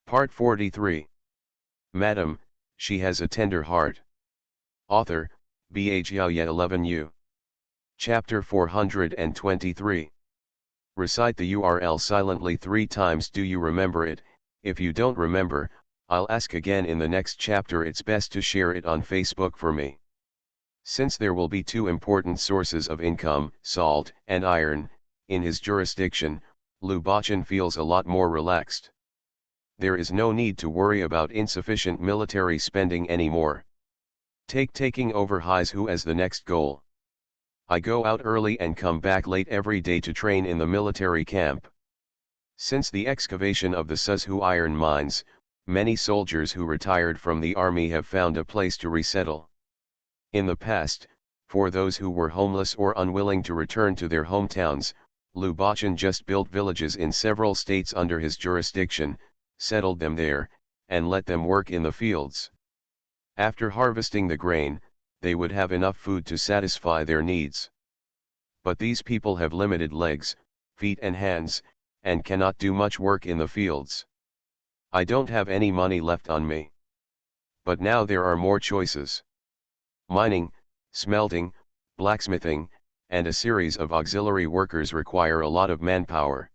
Part 43. Madam, she has a tender heart. Author, Bh Yaoye 11U. Chapter 423. Recite the URL silently 3 times. Do you remember it? If you don't remember, I'll ask again in the next chapter. It's best to share it on Facebook for me. Since there will be 2 important sources of income, salt and iron, in his jurisdiction, Lu Bachan feels a lot more relaxed. There is no need to worry about insufficient military spending anymore. Taking over Haizu as the next goal. I go out early and come back late every day to train in the military camp. Since the excavation of the Suzhou iron mines, many soldiers who retired from the army have found a place to resettle. In the past, for those who were homeless or unwilling to return to their hometowns, Lu Bachan just built villages in several states under his jurisdiction, settled them there, and let them work in the fields. After harvesting the grain, they would have enough food to satisfy their needs. But these people have limited legs, feet and hands, and cannot do much work in the fields. I don't have any money left on me. But now there are more choices. Mining, smelting, blacksmithing, and a series of auxiliary workers require a lot of manpower.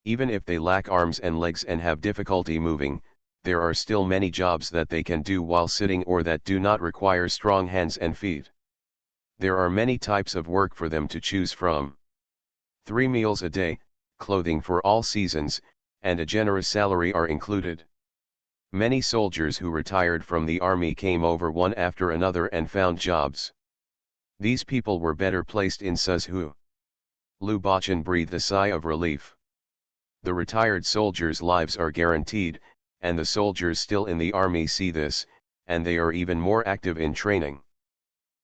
Even if they lack arms and legs and have difficulty moving, there are still many jobs that they can do while sitting or that do not require strong hands and feet. There are many types of work for them to choose from. 3 meals a day, clothing for all seasons, and a generous salary are included. Many soldiers who retired from the army came over one after another and found jobs. These people were better placed in Suzhou. Lu Bachan breathed a sigh of relief. The retired soldiers' lives are guaranteed, and the soldiers still in the army see this, and they are even more active in training.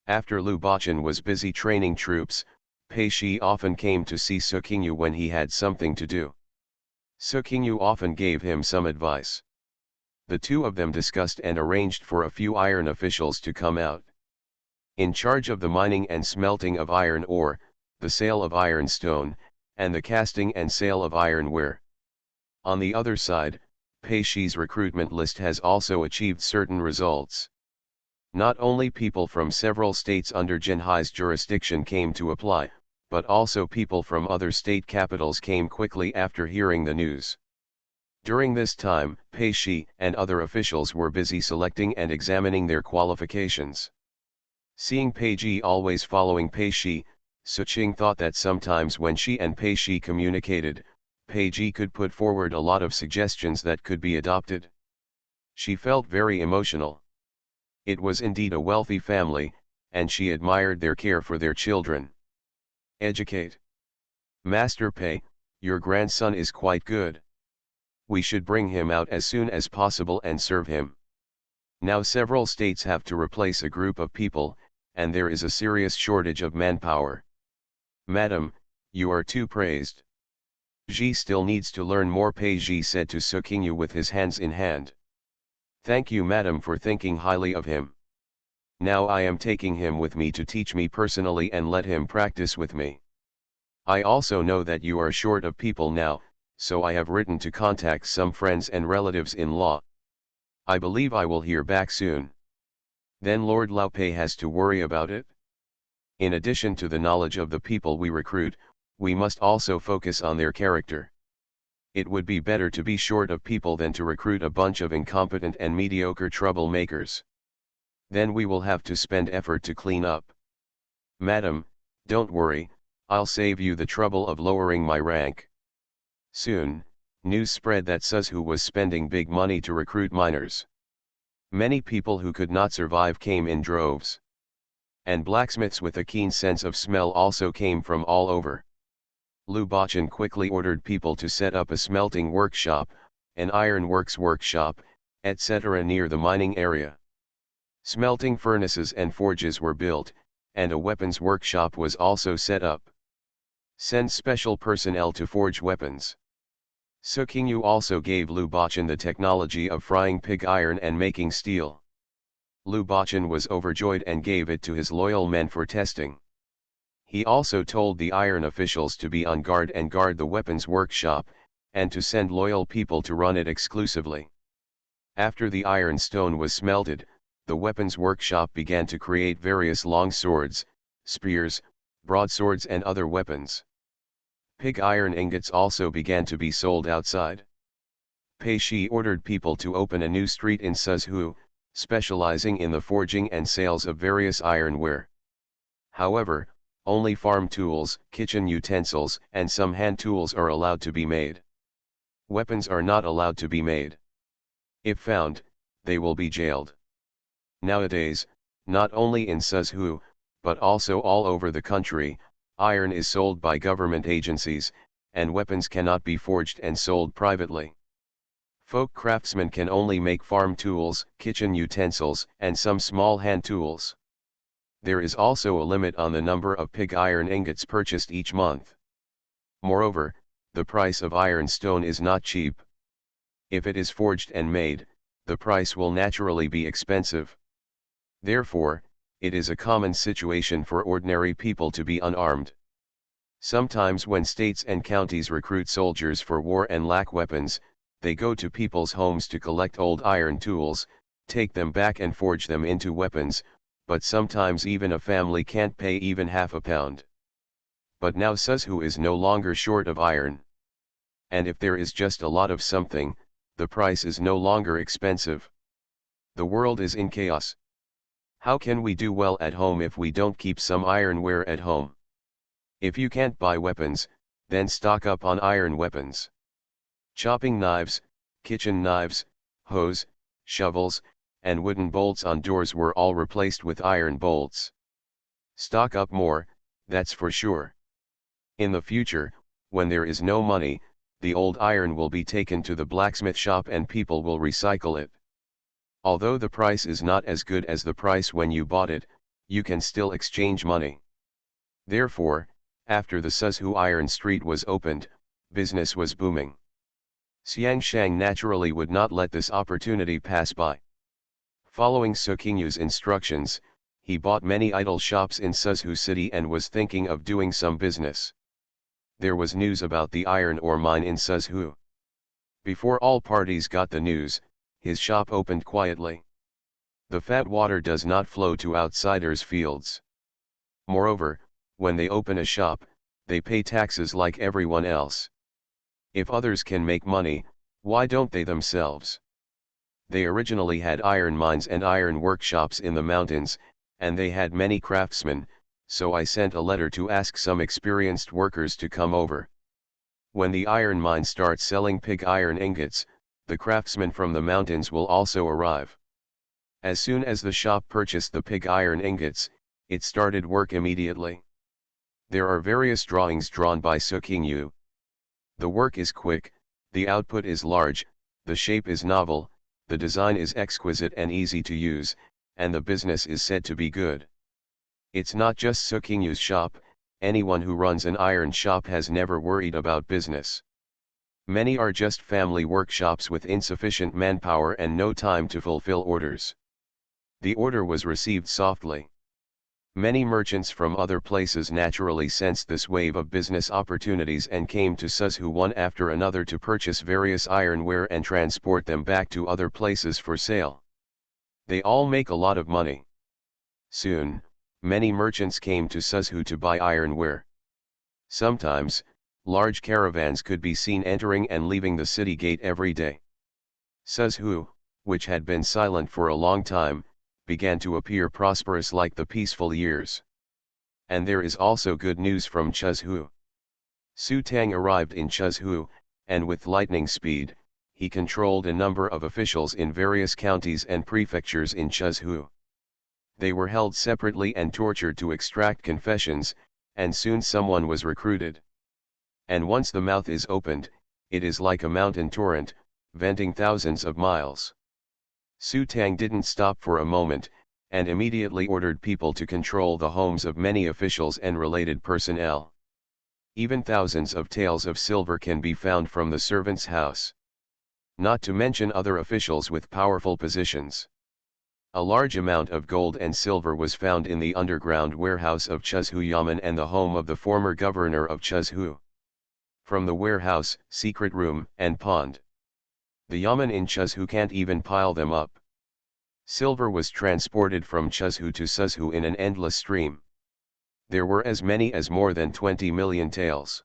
After Lu Bachan was busy training troops, Pei Shi often came to see Su Qingyu when he had something to do. Su Qingyu often gave him some advice. The two of them discussed and arranged for a few iron officials to come out. In charge of the mining and smelting of iron ore, the sale of iron stone, and the casting and sale of ironware. On the other side, Pei Shi's recruitment list has also achieved certain results. Not only people from several states under Jinhai's jurisdiction came to apply, but also people from other state capitals came quickly after hearing the news. During this time, Pei Shi and other officials were busy selecting and examining their qualifications. Seeing Pei Ji always following Pei Shi, Su Qing thought that sometimes when she and Pei Shi communicated, Pei Ji could put forward a lot of suggestions that could be adopted. She felt very emotional. It was indeed a wealthy family, and she admired their care for their children. Educate. Master Pei, your grandson is quite good. We should bring him out as soon as possible and serve him. Now several states have to replace a group of people, and there is a serious shortage of manpower. Madam, you are too praised. Ji still needs to learn more. Pei Ji said to Su Qingyu with his hands in hand. Thank you, madam, for thinking highly of him. Now I am taking him with me to teach me personally and let him practice with me. I also know that you are short of people now, so I have written to contact some friends and relatives in law. I believe I will hear back soon. Then Lord Lao Pei has to worry about it? In addition to the knowledge of the people we recruit, we must also focus on their character. It would be better to be short of people than to recruit a bunch of incompetent and mediocre troublemakers. Then we will have to spend effort to clean up. Madam, don't worry, I'll save you the trouble of lowering my rank. Soon, news spread that Suzhou was spending big money to recruit miners. Many people who could not survive came in droves. And blacksmiths with a keen sense of smell also came from all over. Lu Bachan quickly ordered people to set up a smelting workshop, an ironworks workshop, etc. near the mining area. Smelting furnaces and forges were built, and a weapons workshop was also set up. Send special personnel to forge weapons. Su Qingyu also gave Lu Bachan the technology of frying pig iron and making steel. Lu Bachan was overjoyed and gave it to his loyal men for testing. He also told the iron officials to be on guard and guard the weapons workshop, and to send loyal people to run it exclusively. After the iron stone was smelted, the weapons workshop began to create various long swords, spears, broadswords and other weapons. Pig iron ingots also began to be sold outside. Pei Shi ordered people to open a new street in Suzhou, specializing in the forging and sales of various ironware. However, only farm tools, kitchen utensils, and some hand tools are allowed to be made. Weapons are not allowed to be made. If found, they will be jailed. Nowadays, not only in Suzhou, but also all over the country, iron is sold by government agencies, and weapons cannot be forged and sold privately. Folk craftsmen can only make farm tools, kitchen utensils, and some small hand tools. There is also a limit on the number of pig iron ingots purchased each month. Moreover, the price of iron stone is not cheap. If it is forged and made, the price will naturally be expensive. Therefore, it is a common situation for ordinary people to be unarmed. Sometimes when states and counties recruit soldiers for war and lack weapons, they go to people's homes to collect old iron tools, take them back and forge them into weapons, but sometimes even a family can't pay even half a pound. But now Suzhou is no longer short of iron. And if there is just a lot of something, the price is no longer expensive. The world is in chaos. How can we do well at home if we don't keep some ironware at home? If you can't buy weapons, then stock up on iron weapons. Chopping knives, kitchen knives, hoes, shovels, and wooden bolts on doors were all replaced with iron bolts. Stock up more, that's for sure. In the future, when there is no money, the old iron will be taken to the blacksmith shop and people will recycle it. Although the price is not as good as the price when you bought it, you can still exchange money. Therefore, after the Suzhou Iron Street was opened, business was booming. Xiangshang naturally would not let this opportunity pass by. Following Su Qingyu's instructions, he bought many idle shops in Suzhou City and was thinking of doing some business. There was news about the iron ore mine in Suzhou. Before all parties got the news, his shop opened quietly. The fat water does not flow to outsiders' fields. Moreover, when they open a shop, they pay taxes like everyone else. If others can make money, why don't they themselves? They originally had iron mines and iron workshops in the mountains, and they had many craftsmen, so I sent a letter to ask some experienced workers to come over. When the iron mine starts selling pig iron ingots, the craftsmen from the mountains will also arrive. As soon as the shop purchased the pig iron ingots, it started work immediately. There are various drawings drawn by Su Qingyu. The work is quick, the output is large, the shape is novel, the design is exquisite and easy to use, and the business is said to be good. It's not just Su Qingyu's shop, anyone who runs an iron shop has never worried about business. Many are just family workshops with insufficient manpower and no time to fulfill orders. The order was received softly. Many merchants from other places naturally sensed this wave of business opportunities and came to Suzhou one after another to purchase various ironware and transport them back to other places for sale. They all make a lot of money. Soon, many merchants came to Suzhou to buy ironware. Sometimes, large caravans could be seen entering and leaving the city gate every day. Suzhou, which had been silent for a long time, began to appear prosperous like the peaceful years. And there is also good news from Chuzhou. Su Tang arrived in Chuzhou, and with lightning speed, he controlled a number of officials in various counties and prefectures in Chuzhou. They were held separately and tortured to extract confessions, and soon someone was recruited. And once the mouth is opened, it is like a mountain torrent, venting thousands of miles. Su Tang didn't stop for a moment, and immediately ordered people to control the homes of many officials and related personnel. Even thousands of taels of silver can be found from the servant's house. Not to mention other officials with powerful positions. A large amount of gold and silver was found in the underground warehouse of Chuzhou Yamen and the home of the former governor of Chuzhou. From the warehouse, secret room, and pond. The yamen in Chuzhu can't even pile them up. Silver was transported from Chuzhu to Suzhu in an endless stream. There were as many as more than 20 million taels.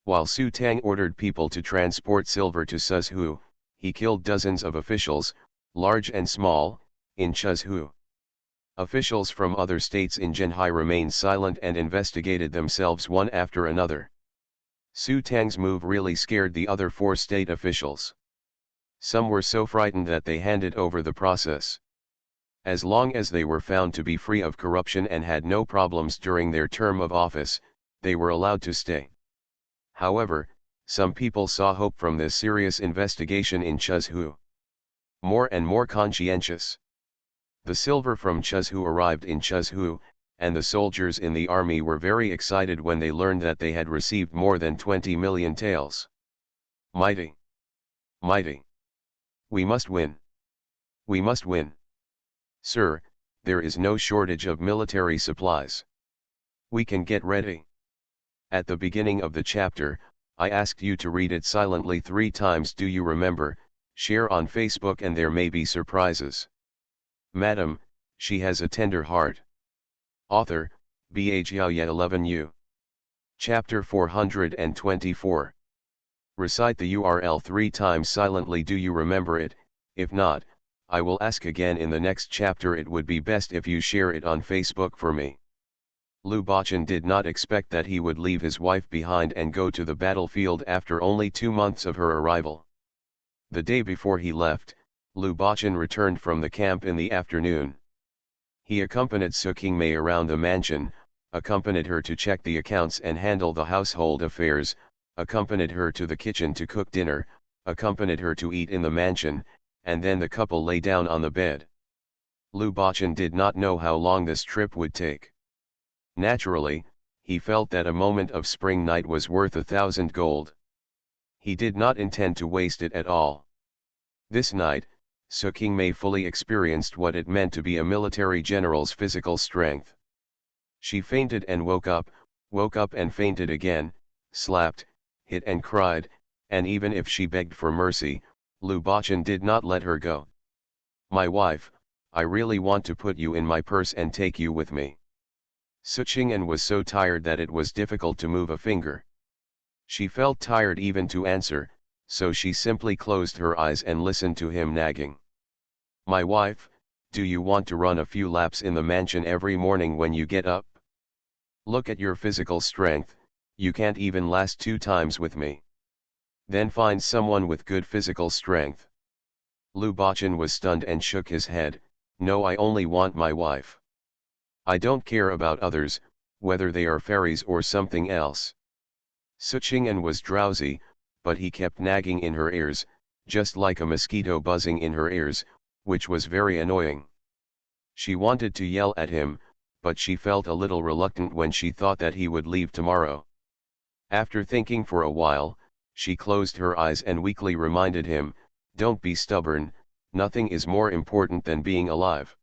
While Su Tang ordered people to transport silver to Suzhu, he killed dozens of officials, large and small, in Chuzhu. Officials from other states in Zhenhai remained silent and investigated themselves one after another. Su Tang's move really scared the other 4 state officials. Some were so frightened that they handed over the process. As long as they were found to be free of corruption and had no problems during their term of office, they were allowed to stay. However, some people saw hope from this serious investigation in Chuzhu. More and more conscientious. The silver from Chuzhu arrived in Chuzhu, and the soldiers in the army were very excited when they learned that they had received more than 20 million taels. Mighty! Mighty! We must win! We must win! Sir, there is no shortage of military supplies. We can get ready. At the beginning of the chapter, I asked you to read it silently 3 times. Do you remember? Share on Facebook and there may be surprises. Madam, she has a tender heart. Author, Bh Yaoye 11U. Chapter 424. Recite the URL 3 times silently. Do you remember it? If not, I will ask again in the next chapter. It would be best if you share it on Facebook for me. Lu Bachan did not expect that he would leave his wife behind and go to the battlefield after only 2 months of her arrival. The day before he left, Lu Bachan returned from the camp in the afternoon. He accompanied Su Qingmei around the mansion, accompanied her to check the accounts and handle the household affairs, accompanied her to the kitchen to cook dinner, accompanied her to eat in the mansion, and then the couple lay down on the bed. Lu Bachan did not know how long this trip would take. Naturally, he felt that a moment of spring night was worth 1,000 gold. He did not intend to waste it at all. This night, Su Qingmei fully experienced what it meant to be a military general's physical strength. She fainted and woke up and fainted again, slapped, hit and cried, and even if she begged for mercy, Lu Bachan did not let her go. My wife, I really want to put you in my purse and take you with me. Su Qing'an was so tired that it was difficult to move a finger. She felt tired even to answer, so she simply closed her eyes and listened to him nagging. My wife, do you want to run a few laps in the mansion every morning when you get up? Look at your physical strength, you can't even last 2 times with me. Then find someone with good physical strength. Lu Bachan was stunned and shook his head. No, I only want my wife. I don't care about others, whether they are fairies or something else. Su Qing'an was drowsy, but he kept nagging in her ears, just like a mosquito buzzing in her ears, which was very annoying. She wanted to yell at him, but she felt a little reluctant when she thought that he would leave tomorrow. After thinking for a while, she closed her eyes and weakly reminded him, don't be stubborn, nothing is more important than being alive.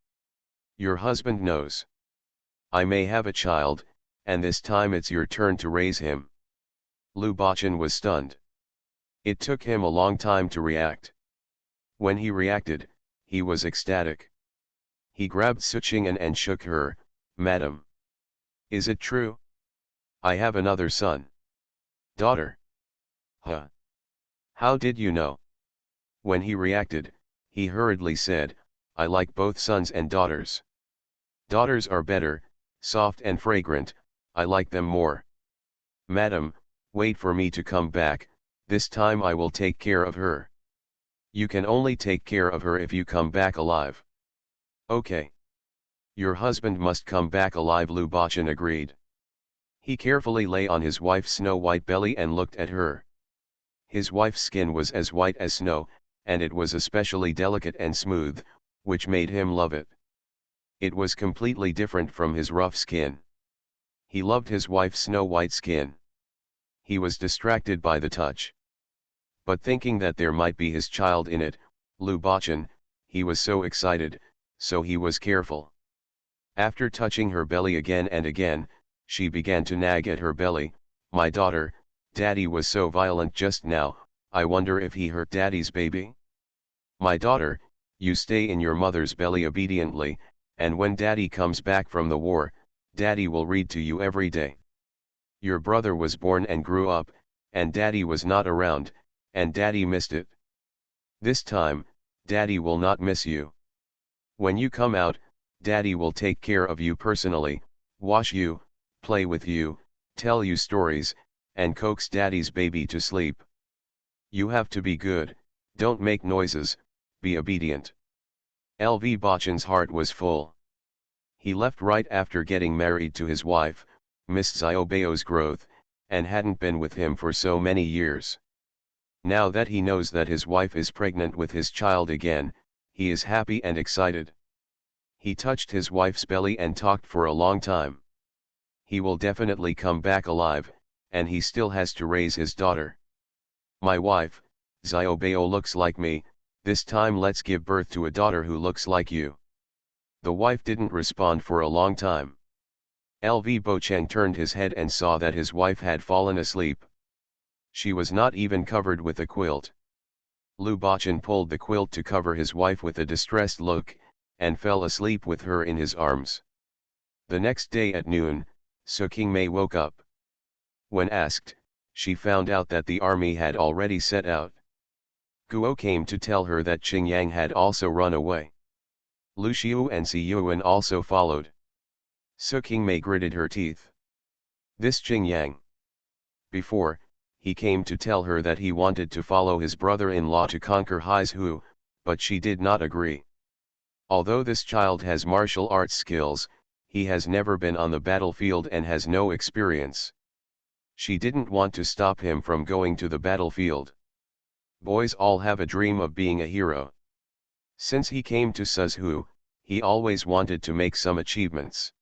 Your husband knows. I may have a child, and this time it's your turn to raise him. Lu Bachan was stunned. It took him a long time to react. When he reacted, he was ecstatic. He grabbed Su Qing'an and shook her. Madam. Is it true? I have another son. Daughter. Huh. How did you know? When he reacted, he hurriedly said, I like both sons and daughters. Daughters are better, soft and fragrant, I like them more. Madam, wait for me to come back, this time I will take care of her. You can only take care of her if you come back alive. Okay. Your husband must come back alive, Lu Bachan agreed. He carefully lay on his wife's snow-white belly and looked at her. His wife's skin was as white as snow, and it was especially delicate and smooth, which made him love it. It was completely different from his rough skin. He loved his wife's snow-white skin. He was distracted by the touch. But thinking that there might be his child in it, Lu Bachan, he was so excited, so he was careful. After touching her belly again and again, she began to nag at her belly, my daughter, Daddy was so violent just now, I wonder if he hurt Daddy's baby? My daughter, you stay in your mother's belly obediently, and when Daddy comes back from the war, Daddy will read to you every day. Your brother was born and grew up, and Daddy was not around, and Daddy missed it. This time, Daddy will not miss you. When you come out, Daddy will take care of you personally, wash you, play with you, tell you stories, and coax Daddy's baby to sleep. You have to be good, don't make noises, be obedient. LV Bachchan's heart was full. He left right after getting married to his wife, Miss Xiaobeo's growth, and hadn't been with him for so many years. Now that he knows that his wife is pregnant with his child again, he is happy and excited. He touched his wife's belly and talked for a long time. He will definitely come back alive, and he still has to raise his daughter. My wife, Xiaobeo looks like me, this time let's give birth to a daughter who looks like you. The wife didn't respond for a long time. LV Bachchan turned his head and saw that his wife had fallen asleep. She was not even covered with a quilt. Lu Bachchan pulled the quilt to cover his wife with a distressed look, and fell asleep with her in his arms. The next day at noon, Su Qingmei woke up. When asked, she found out that the army had already set out. Guo came to tell her that Qingyang had also run away. Lu Xiu and Si Yuan also followed. Su Qingmei gritted her teeth. This Qingyang. Before, he came to tell her that he wanted to follow his brother-in-law to conquer Haizhu, but she did not agree. Although this child has martial arts skills, he has never been on the battlefield and has no experience. She didn't want to stop him from going to the battlefield. Boys all have a dream of being a hero. Since he came to Suzhou, he always wanted to make some achievements.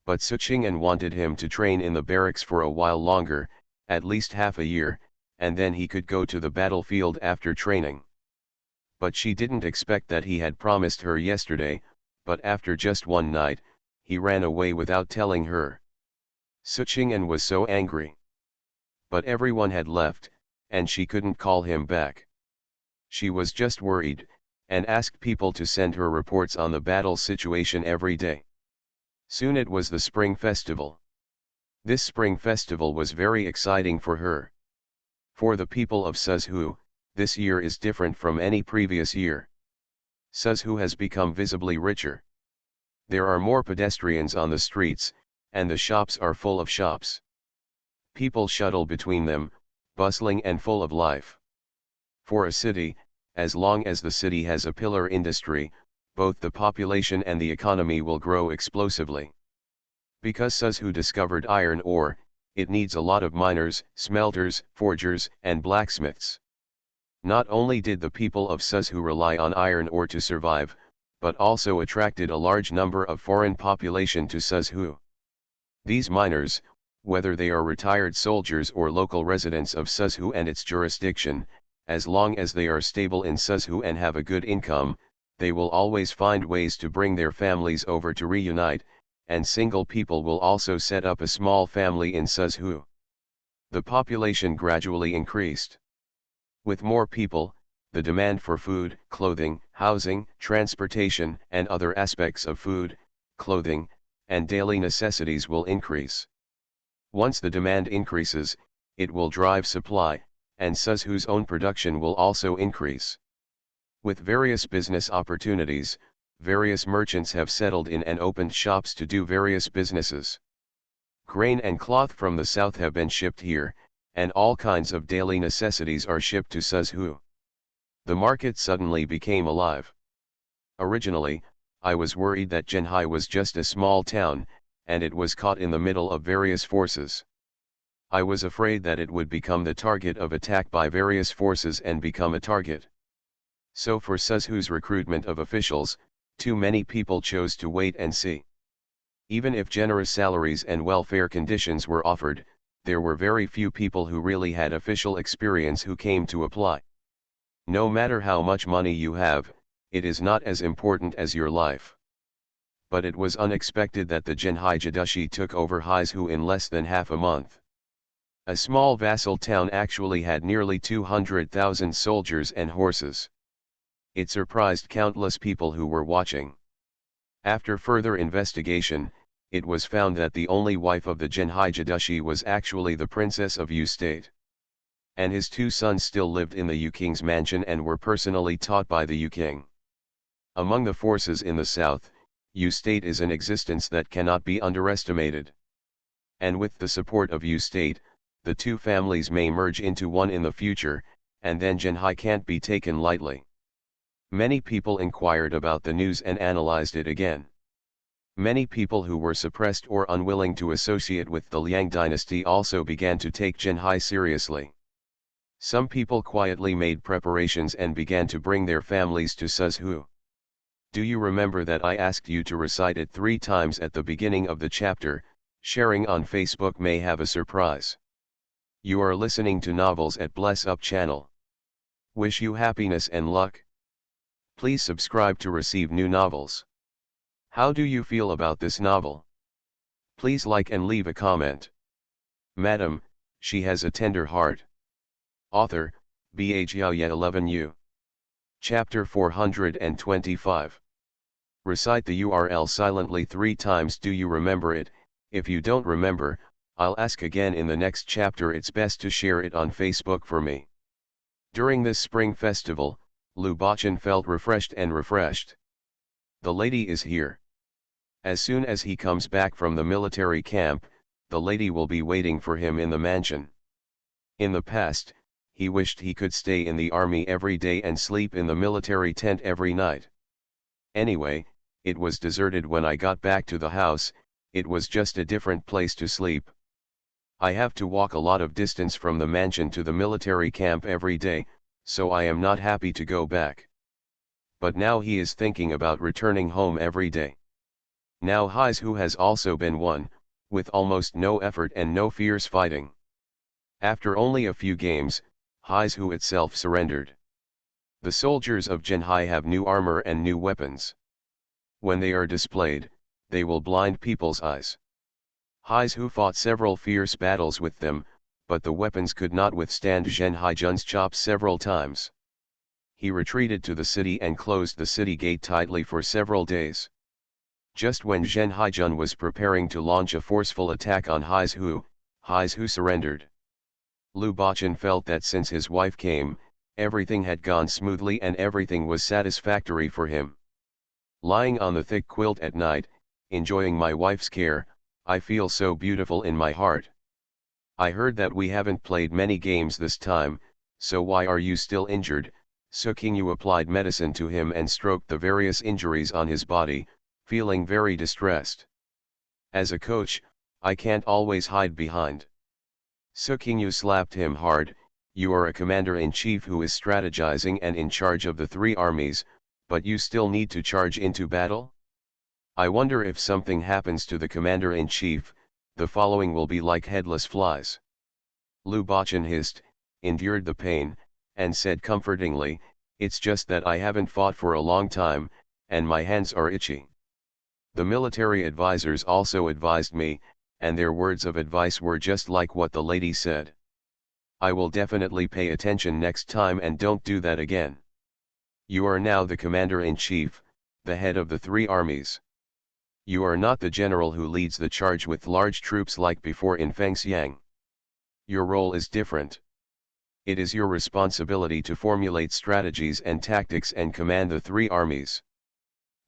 But Su Qing'an wanted him to train in the barracks for a while longer, at least half a year, and then he could go to the battlefield after training. But she didn't expect that he had promised her yesterday, but after just one night, he ran away without telling her. Su Qing'an was so angry. But everyone had left, and she couldn't call him back. She was just worried, and asked people to send her reports on the battle situation every day. Soon it was the Spring Festival. This Spring Festival was very exciting for her. For the people of Suzhou, this year is different from any previous year. Suzhou has become visibly richer. There are more pedestrians on the streets, and the shops are full of shops. People shuttle between them, bustling and full of life. For a city, as long as the city has a pillar industry, both the population and the economy will grow explosively. Because Suzhou discovered iron ore, it needs a lot of miners, smelters, forgers, and blacksmiths. Not only did the people of Suzhou rely on iron ore to survive, but also attracted a large number of foreign population to Suzhou. These miners, whether they are retired soldiers or local residents of Suzhou and its jurisdiction, as long as they are stable in Suzhou and have a good income, they will always find ways to bring their families over to reunite, and single people will also set up a small family in Suzhou. The population gradually increased. With more people, the demand for food, clothing, housing, transportation, and other aspects of food, clothing, and daily necessities will increase. Once the demand increases, it will drive supply, and Suzhou's own production will also increase. With various business opportunities, various merchants have settled in and opened shops to do various businesses. Grain and cloth from the south have been shipped here, and all kinds of daily necessities are shipped to Suzhou. The market suddenly became alive. Originally, I was worried that Zhenhai was just a small town, and it was caught in the middle of various forces. I was afraid that it would become the target of attack by various forces and become a target. So for Suzhou's recruitment of officials, too many people chose to wait and see. Even if generous salaries and welfare conditions were offered, there were very few people who really had official experience who came to apply. No matter how much money you have, it is not as important as your life. But it was unexpected that the Zhenhai Jidushi took over Haizhu in less than half a month. A small vassal town actually had nearly 200,000 soldiers and horses. It surprised countless people who were watching. After further investigation, it was found that the only wife of the Genhai Jadushi was actually the princess of Yu State. And his two sons still lived in the Yu King's mansion and were personally taught by the Yu King. Among the forces in the south, Yu State is an existence that cannot be underestimated. And with the support of Yu State, the two families may merge into one in the future, and then Genhai can't be taken lightly. Many people inquired about the news and analyzed it again. Many people who were suppressed or unwilling to associate with the Liang dynasty also began to take Genhai seriously. Some people quietly made preparations and began to bring their families to Suzhou. Do you remember that I asked you to recite it 3 times at the beginning of the chapter? Sharing on Facebook may have a surprise. You are listening to Novels at Bless Up channel. Wish you happiness and luck. Please subscribe to receive new novels. How do you feel about this novel? Please like and leave a comment. Madam, she has a tender heart. Author, Bhjiaoye 11U. Chapter 425. Recite the URL silently 3 times. Do you remember it? If you don't remember, I'll ask again in the next chapter. It's best to share it on Facebook for me. During this spring festival, Lu Bachan felt refreshed and refreshed. The lady is here. As soon as he comes back from the military camp, the lady will be waiting for him in the mansion. In the past, he wished he could stay in the army every day and sleep in the military tent every night. Anyway, it was deserted when I got back to the house. It was just a different place to sleep. I have to walk a lot of distance from the mansion to the military camp every day, so I am not happy to go back. But now he is thinking about returning home every day. Now Haizhu has also been won, with almost no effort and no fierce fighting. After only a few games, Haizhu itself surrendered. The soldiers of Genhai have new armor and new weapons. When they are displayed, they will blind people's eyes. Haizhu fought several fierce battles with them, but the weapons could not withstand Zhen Haijun's chops several times. He retreated to the city and closed the city gate tightly for several days. Just when Zhen Haijun was preparing to launch a forceful attack on Haizhu, Haizhu surrendered. Lu Bachan felt that since his wife came, everything had gone smoothly and everything was satisfactory for him. Lying on the thick quilt at night, enjoying my wife's care, I feel so beautiful in my heart. I heard that we haven't played many games this time, so why are you still injured? Su Qingyu applied medicine to him and stroked the various injuries on his body, feeling very distressed. As a coach, I can't always hide behind. Su Qingyu slapped him hard. You are a commander-in-chief who is strategizing and in charge of the 3 armies, but you still need to charge into battle? I wonder if something happens to the commander-in-chief, the following will be like headless flies. Lu Bachan hissed, endured the pain, and said comfortingly, it's just that I haven't fought for a long time, and my hands are itchy. The military advisors also advised me, and their words of advice were just like what the lady said. I will definitely pay attention next time and don't do that again. You are now the commander-in-chief, the head of the 3 armies. You are not the general who leads the charge with large troops like before in Fengxiang. Your role is different. It is your responsibility to formulate strategies and tactics and command the 3 armies.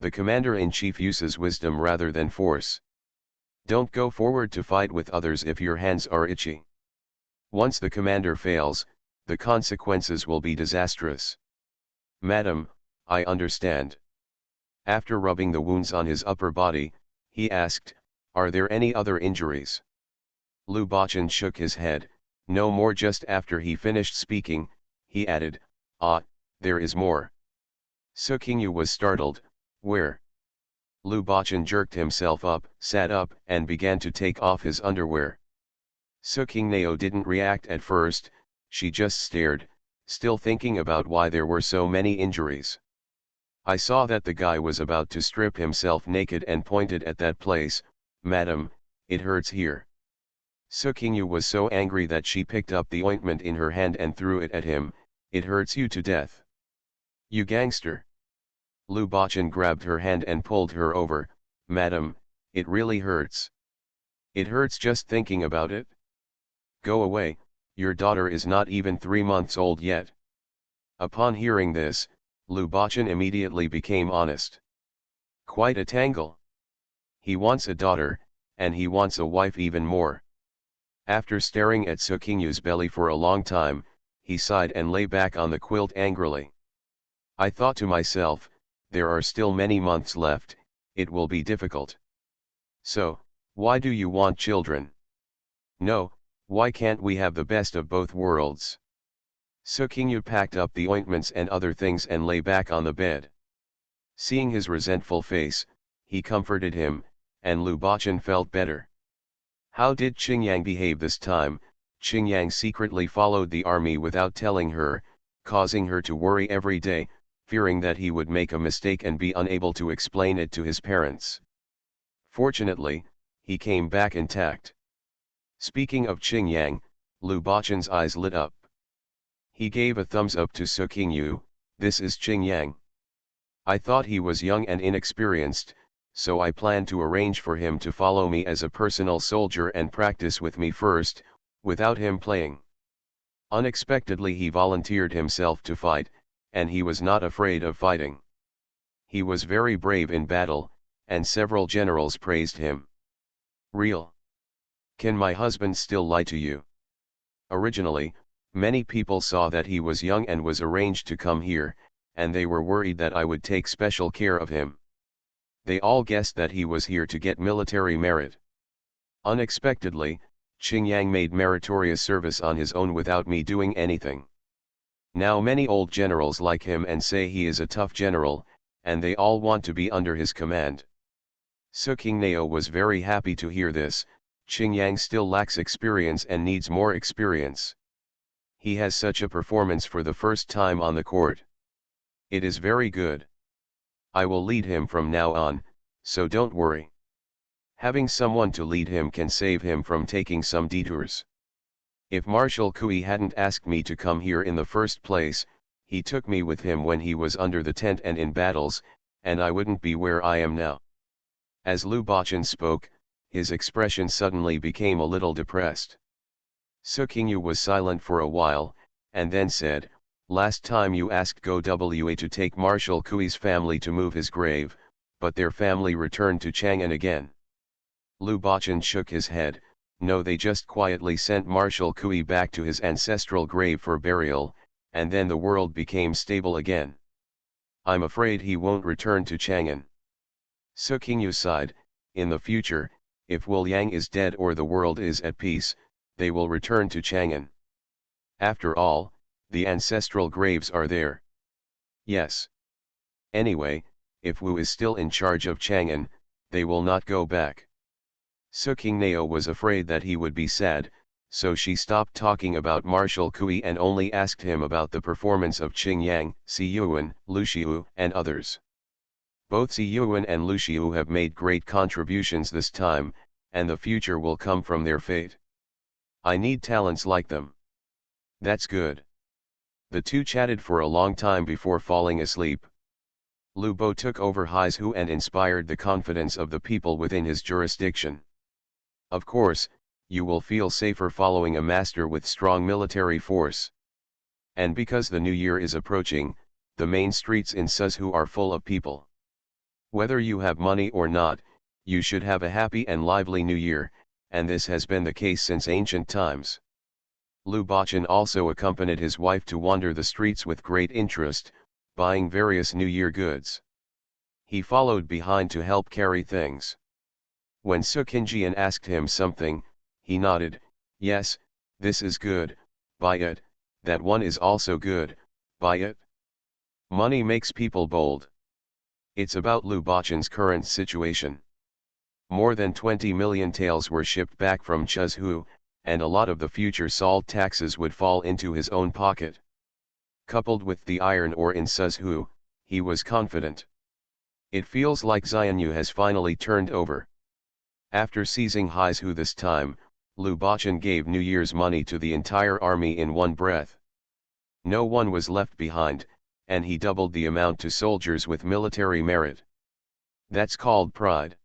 The commander-in-chief uses wisdom rather than force. Don't go forward to fight with others if your hands are itchy. Once the commander fails, the consequences will be disastrous. Madam, I understand. After rubbing the wounds on his upper body, he asked, are there any other injuries? Lu Bachan shook his head, no more. Just after he finished speaking, he added, there is more. Su Qingyu was startled, where? Lu Bachan jerked himself up, sat up, and began to take off his underwear. Su Qingnao didn't react at first, she just stared, still thinking about why there were so many injuries. I saw that the guy was about to strip himself naked and pointed at that place. Madam, it hurts here. Sukingyu was so angry that she picked up the ointment in her hand and threw it at him. "It hurts you to death. You gangster." Lu Bachan grabbed her hand and pulled her over. "Madam, it really hurts. It hurts just thinking about it. Go away, your daughter is not even 3 months old yet." Upon hearing this, Lu Bachan immediately became honest. Quite a tangle. He wants a daughter, and he wants a wife even more. After staring at Sukingyu's belly for a long time, he sighed and lay back on the quilt angrily. "I thought to myself, there are still many months left, it will be difficult. So, why do you want children? No, why can't we have the best of both worlds?" Sukingyu packed up the ointments and other things and lay back on the bed. Seeing his resentful face, he comforted him, and Lu Bachan felt better. How did Qingyang behave this time? Qingyang secretly followed the army without telling her, causing her to worry every day, fearing that he would make a mistake and be unable to explain it to his parents. Fortunately, he came back intact. Speaking of Qingyang, Lu Bachan's eyes lit up. He gave a thumbs up to Sukingyu. "This is Qingyang. I thought he was young and inexperienced, so I planned to arrange for him to follow me as a personal soldier and practice with me first, without him playing." Unexpectedly he volunteered himself to fight, and he was not afraid of fighting. He was very brave in battle, and several generals praised him. "Real. Can my husband still lie to you?" Originally, many people saw that he was young and was arranged to come here, and they were worried that I would take special care of him. They all guessed that he was here to get military merit. Unexpectedly, Qingyang made meritorious service on his own without me doing anything. Now many old generals like him and say he is a tough general, and they all want to be under his command. Sukingneo was very happy to hear this. Qingyang still lacks experience and needs more experience. He has such a performance for the first time on the court. It is very good. I will lead him from now on, so don't worry. Having someone to lead him can save him from taking some detours. If Marshal Kui hadn't asked me to come here in the first place, he took me with him when he was under the tent and in battles, and I wouldn't be where I am now." As Lu Bachan spoke, his expression suddenly became a little depressed. Sukingyu was silent for a while, and then said, "Last time you asked Go-Wa to take Marshal Kui's family to move his grave, but their family returned to Chang'an again." Lu Bachan shook his head. "No, they just quietly sent Marshal Kui back to his ancestral grave for burial, and then the world became stable again. I'm afraid he won't return to Chang'an." Sukingyu sighed. "In the future, if Wu Yang is dead or the world is at peace, they will return to Chang'an. After all, the ancestral graves are there." "Yes. Anyway, if Wu is still in charge of Chang'an, they will not go back." Sukingneo was afraid that he would be sad, so she stopped talking about Marshal Kui and only asked him about the performance of Qingyang, Siyuan, Luxiu, and others. Both Siyuan and Luxiu have made great contributions this time, and the future will come from their fate. I need talents like them. That's good. The two chatted for a long time before falling asleep. Lu Bo took over Haizu and inspired the confidence of the people within his jurisdiction. Of course, you will feel safer following a master with strong military force. And because the new year is approaching, the main streets in Suzhou are full of people. Whether you have money or not, you should have a happy and lively new year, and this has been the case since ancient times. Lu Bachan also accompanied his wife to wander the streets with great interest, buying various New Year goods. He followed behind to help carry things. When Sukinjian asked him something, he nodded. "Yes, this is good, buy it, that one is also good, buy it." Money makes people bold. It's about Lu Bachan's current situation. More than 20 million taels were shipped back from Chuzhou, and a lot of the future salt taxes would fall into his own pocket. Coupled with the iron ore in Suzhou, he was confident. It feels like Xianyu has finally turned over. After seizing Haizu this time, Lu Bachan gave New Year's money to the entire army in one breath. No one was left behind, and he doubled the amount to soldiers with military merit. That's called pride.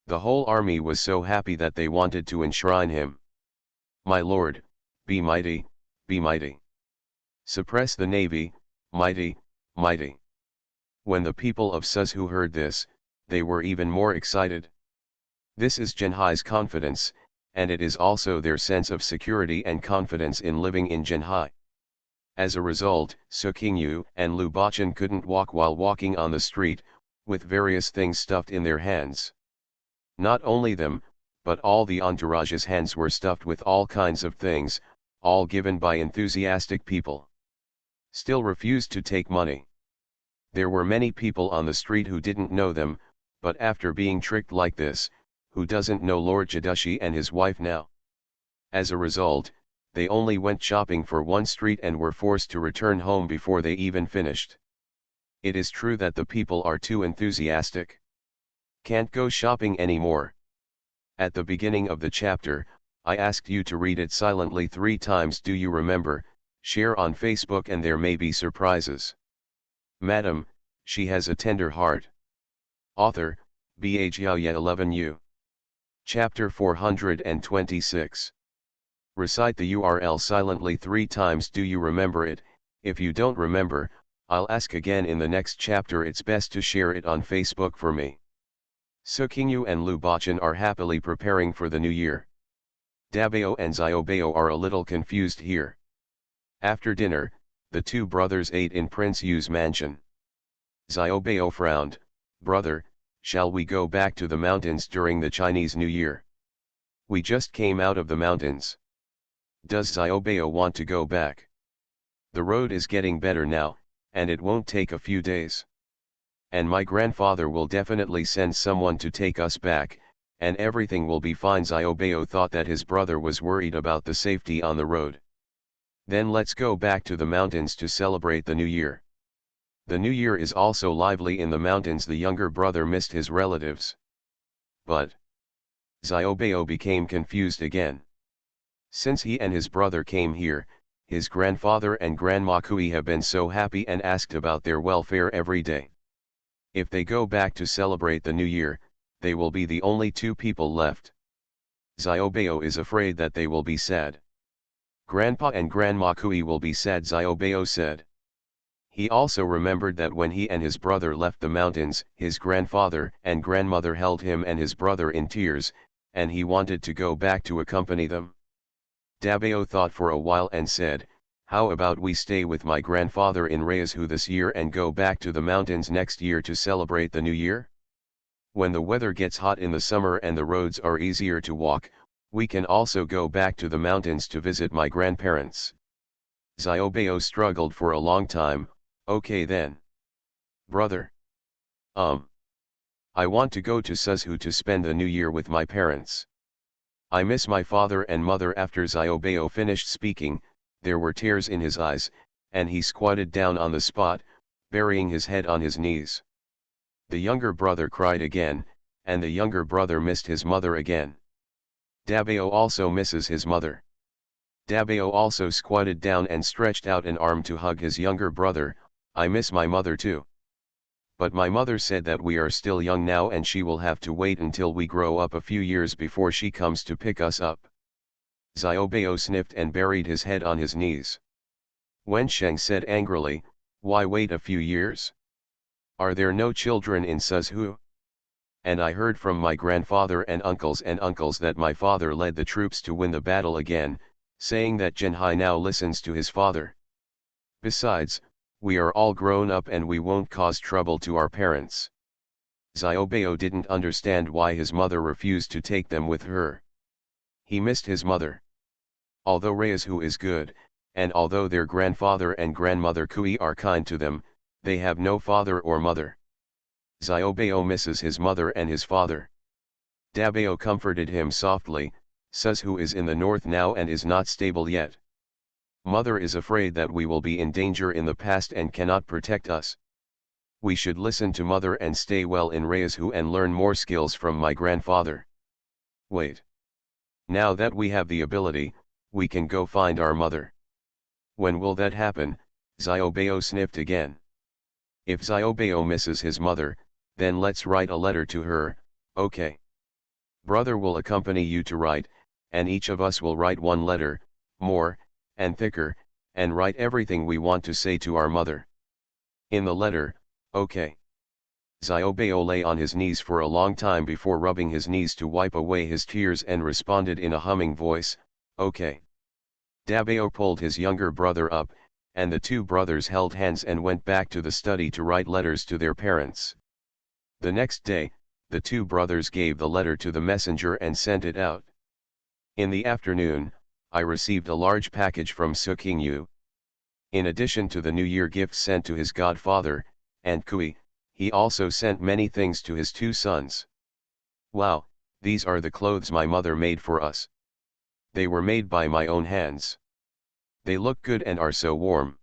The whole army was so happy that they wanted to enshrine him. My lord, be mighty, be mighty. Suppress the navy, mighty, mighty. When the people of Suzhou heard this, they were even more excited. This is Zhenhai's confidence, and it is also their sense of security and confidence in living in Zhenhai. As a result, Su Qingyu and Lu Bachan couldn't walk while walking on the street, with various things stuffed in their hands. Not only them, but all the entourage's hands were stuffed with all kinds of things, all given by enthusiastic people. Still refused to take money. There were many people on the street who didn't know them, but after being tricked like this, who doesn't know Lord Jadushi and his wife now? As a result, they only went shopping for one street and were forced to return home before they even finished. It is true that the people are too enthusiastic. Can't go shopping anymore. At the beginning of the chapter, I asked you to read it silently 3 times. Do you remember? Share on Facebook and there may be surprises. Madam, she has a tender heart. Author, Ba Jiaoye 11U. Chapter 426. Recite the URL silently 3 times. Do you remember it? If you don't remember, I'll ask again in the next chapter. It's best to share it on Facebook for me. Su Qingyu and Lu Bachan are happily preparing for the new year. Dabao and Xiaobao are a little confused here. After dinner, the 2 brothers ate in Prince Yu's mansion. Xiaobao frowned. Brother, shall we go back to the mountains during the Chinese New Year? We just came out of the mountains. Does Xiaobao want to go back? The road is getting better now, and it won't take a few days. And my grandfather will definitely send someone to take us back, and everything will be fine. Xiaobao thought that his brother was worried about the safety on the road. Then let's go back to the mountains to celebrate the new year. The new year is also lively in the mountains. The younger brother missed his relatives. But Xiaobao became confused again. Since he and his brother came here, his grandfather and Grandma Kui have been so happy and asked about their welfare every day. If they go back to celebrate the new year, they will be the only 2 people left. Xiaobao is afraid that they will be sad. Grandpa and Grandma Kui will be sad, Xiaobao said. He also remembered that when he and his brother left the mountains, his grandfather and grandmother held him and his brother in tears, and he wanted to go back to accompany them. Dabao thought for a while and said, how about we stay with my grandfather in Reizhou this year and go back to the mountains next year to celebrate the new year? When the weather gets hot in the summer and the roads are easier to walk, we can also go back to the mountains to visit my grandparents. Xiaobao struggled for a long time. Okay then. Brother. I want to go to Suzhou to spend the new year with my parents. I miss my father and mother. After Xiaobao finished speaking, there were tears in his eyes, and he squatted down on the spot, burying his head on his knees. The younger brother cried again, and the younger brother missed his mother again. Dabao also misses his mother. Dabao also squatted down and stretched out an arm to hug his younger brother. I miss my mother too. But my mother said that we are still young now and she will have to wait until we grow up a few years before she comes to pick us up. Xiaobao sniffed and buried his head on his knees. Wen Sheng said angrily, why wait a few years? Are there no children in Suzhou? And I heard from my grandfather and uncles that my father led the troops to win the battle again, saying that Zhenhai now listens to his father. Besides, we are all grown up and we won't cause trouble to our parents. Xiaobao didn't understand why his mother refused to take them with her. He missed his mother. Although Reizhou is good, and although their grandfather and grandmother Kui are kind to them, they have no father or mother. Xiaobao misses his mother and his father. Dabao comforted him softly. Suzhou is in the north now and is not stable yet. Mother is afraid that we will be in danger in the past and cannot protect us. We should listen to mother and stay well in Reizhou and learn more skills from my grandfather. Wait. Now that we have the ability, we can go find our mother. When will that happen? Xiaobao sniffed again. If Xiaobao misses his mother, then let's write a letter to her, okay? Brother will accompany you to write, and each of us will write one letter, more, and thicker, and write everything we want to say to our mother. In the letter, okay. Xiaobao lay on his knees for a long time before rubbing his knees to wipe away his tears and responded in a humming voice, okay. Dabao pulled his younger brother up, and the two brothers held hands and went back to the study to write letters to their parents. The next day, the two brothers gave the letter to the messenger and sent it out. In the afternoon, I received a large package from Su Qingyu. In addition to the New Year gifts sent to his godfather, and Kui, he also sent many things to his two sons. Wow, these are the clothes my mother made for us. They were made by my own hands. They look good and are so warm.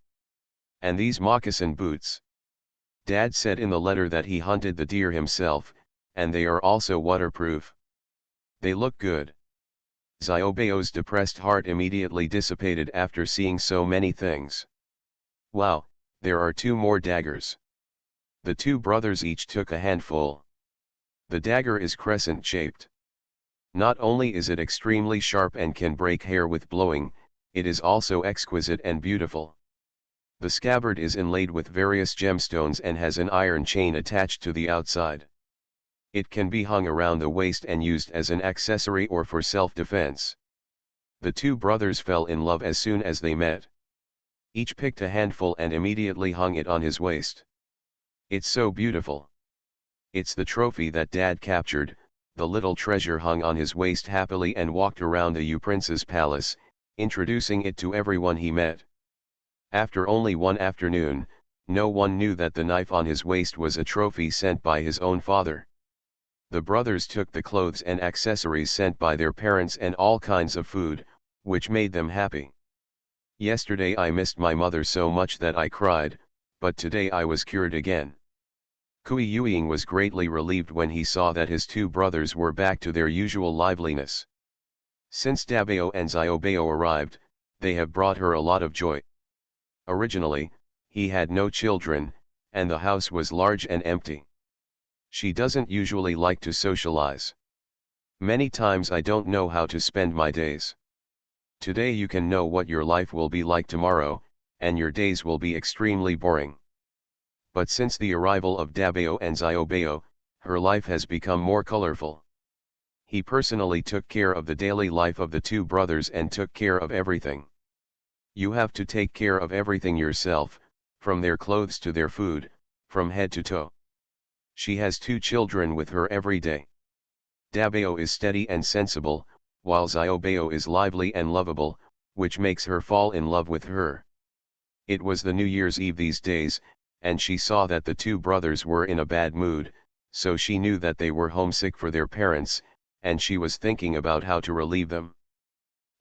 And these moccasin boots. Dad said in the letter that he hunted the deer himself, and they are also waterproof. They look good. Xiaobao's depressed heart immediately dissipated after seeing so many things. Wow, there are two more daggers. The two brothers each took a handful. The dagger is crescent-shaped. Not only is it extremely sharp and can break hair with blowing, it is also exquisite and beautiful. The scabbard is inlaid with various gemstones and has an iron chain attached to the outside. It can be hung around the waist and used as an accessory or for self-defense. The two brothers fell in love as soon as they met. Each picked a handful and immediately hung it on his waist. It's so beautiful. It's the trophy that Dad captured. The little treasure hung on his waist happily and walked around the Yu Prince's palace, introducing it to everyone he met. After only one afternoon, no one knew that the knife on his waist was a trophy sent by his own father. The brothers took the clothes and accessories sent by their parents and all kinds of food, which made them happy. Yesterday I missed my mother so much that I cried, but today I was cured again. Kui Yueying was greatly relieved when he saw that his two brothers were back to their usual liveliness. Since Dabao and Xiaobao arrived, they have brought her a lot of joy. Originally, he had no children, and the house was large and empty. She doesn't usually like to socialize. Many times I don't know how to spend my days. Today you can know what your life will be like tomorrow, and your days will be extremely boring. But since the arrival of Dabao and Xiaobao, her life has become more colorful. He personally took care of the daily life of the two brothers and took care of everything. You have to take care of everything yourself, from their clothes to their food, from head to toe. She has two children with her every day. Dabao is steady and sensible, while Xiaobao is lively and lovable, which makes her fall in love with her. It was the New Year's Eve these days, and she saw that the two brothers were in a bad mood, so she knew that they were homesick for their parents, and she was thinking about how to relieve them.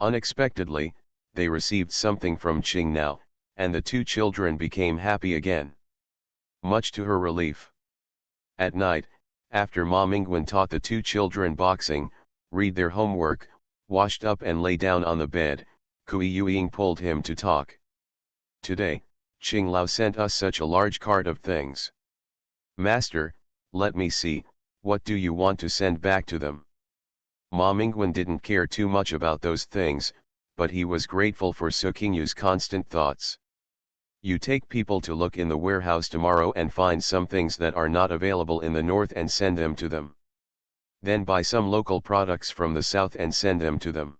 Unexpectedly, they received something from Qingna, and the two children became happy again. Much to her relief. At night, after Ma Mingwen taught the two children boxing, read their homework, washed up and lay down on the bed, Kui Yueying pulled him to talk. Today, Qing Lao sent us such a large cart of things. Master, let me see, what do you want to send back to them? Ma Mingwen didn't care too much about those things, but he was grateful for Su Qingyu's constant thoughts. You take people to look in the warehouse tomorrow and find some things that are not available in the north and send them to them. Then buy some local products from the south and send them to them.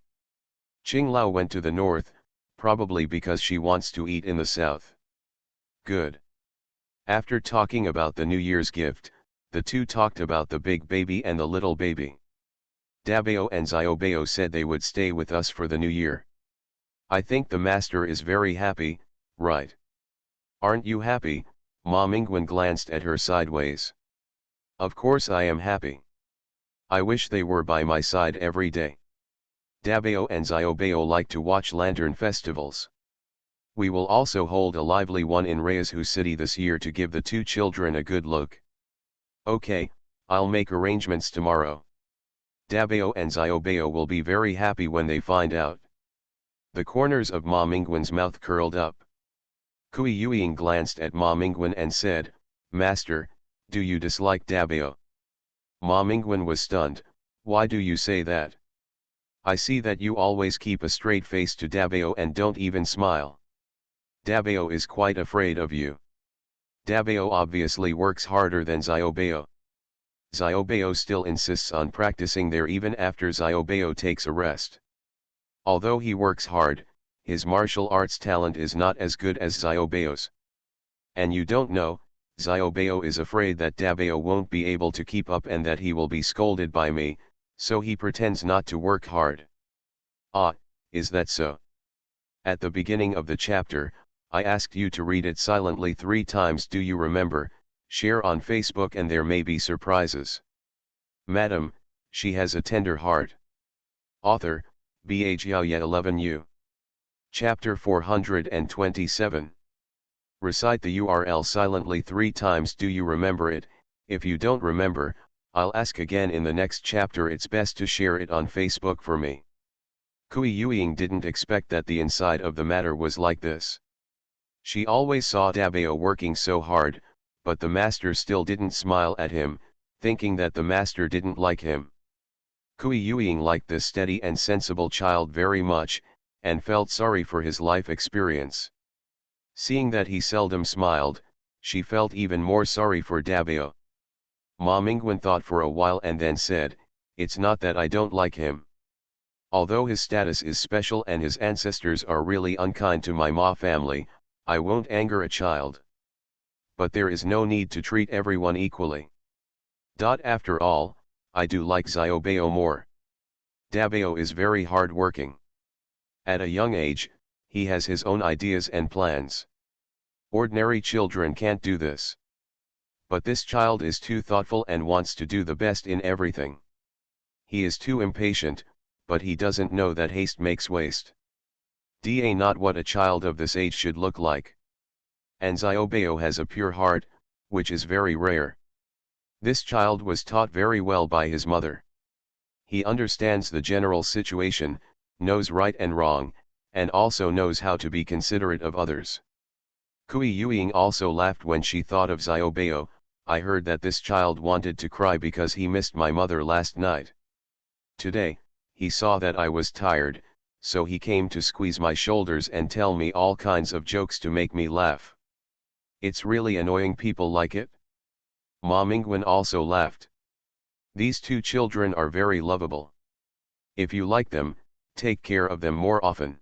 Qing Lao went to the north, probably because she wants to eat in the south. Good. After talking about the New Year's gift, the two talked about the big baby and the little baby. Dabao and Xiaobao said they would stay with us for the New Year. I think the master is very happy, right? Aren't you happy? Ma Mingwen glanced at her sideways. Of course I am happy. I wish they were by my side every day. Dabao and Xiaobao like to watch lantern festivals. We will also hold a lively one in Reizhu City this year to give the two children a good look. Okay, I'll make arrangements tomorrow. Dabeo and Xiaobao will be very happy when they find out. The corners of Ma Mingwen's mouth curled up. Kui Yueying glanced at Ma Mingwen and said, "Master, do you dislike Dabeo?" Ma Mingwen was stunned. "Why do you say that? I see that you always keep a straight face to Dabeo and don't even smile. Dabeo is quite afraid of you. Dabeo obviously works harder than Xiaobao. Xiaobao still insists on practicing there even after Xiaobao takes a rest. Although he works hard, his martial arts talent is not as good as Xiaobao's. And you don't know, Xiaobao is afraid that Dabeo won't be able to keep up and that he will be scolded by me, so he pretends not to work hard." "Ah, is that so? At the beginning of the chapter, I asked you to read it silently 3 times. Do you remember? Share on Facebook and there may be surprises." Madam, she has a tender heart. Author, Bhjiaoye 11U. Chapter 427. Recite the URL silently 3 times. Do you remember it? If you don't remember, I'll ask again in the next chapter. It's best to share it on Facebook for me. Kui Yueying didn't expect that the inside of the matter was like this. She always saw Dabeo working so hard, but the master still didn't smile at him, thinking that the master didn't like him. Kui Yueying liked this steady and sensible child very much, and felt sorry for his life experience. Seeing that he seldom smiled, she felt even more sorry for Dabeo. Ma Mingwen thought for a while and then said, "It's not that I don't like him. Although his status is special and his ancestors are really unkind to my Ma family, I won't anger a child. But there is no need to treat everyone equally. After all, I do like Xiaobao more. Dabeo is very hard working. At a young age, he has his own ideas and plans. Ordinary children can't do this. But this child is too thoughtful and wants to do the best in everything. He is too impatient, but he doesn't know that haste makes waste. Not what a child of this age should look like. And Xiaobao has a pure heart, which is very rare. This child was taught very well by his mother. He understands the general situation, knows right and wrong, and also knows how to be considerate of others." Kui Yueying also laughed when she thought of Xiaobao. "I heard that this child wanted to cry because he missed my mother last night. Today, he saw that I was tired, so he came to squeeze my shoulders and tell me all kinds of jokes to make me laugh. It's really annoying people like it." Ma Mingwen also laughed. "These 2 children are very lovable. If you like them, take care of them more often.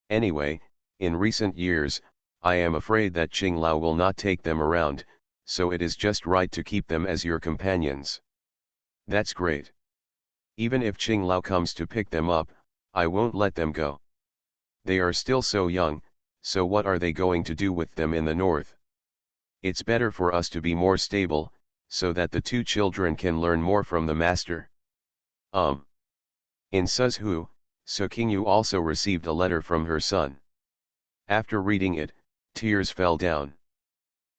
Anyway, in recent years, I am afraid that Qinglao will not take them around, so it is just right to keep them as your companions." "That's great. Even if Qinglao comes to pick them up, I won't let them go. They are still so young, so what are they going to do with them in the north? It's better for us to be more stable, so that the 2 children can learn more from the master." In Suzhou, Su Qingyu also received a letter from her son. After reading it, tears fell down.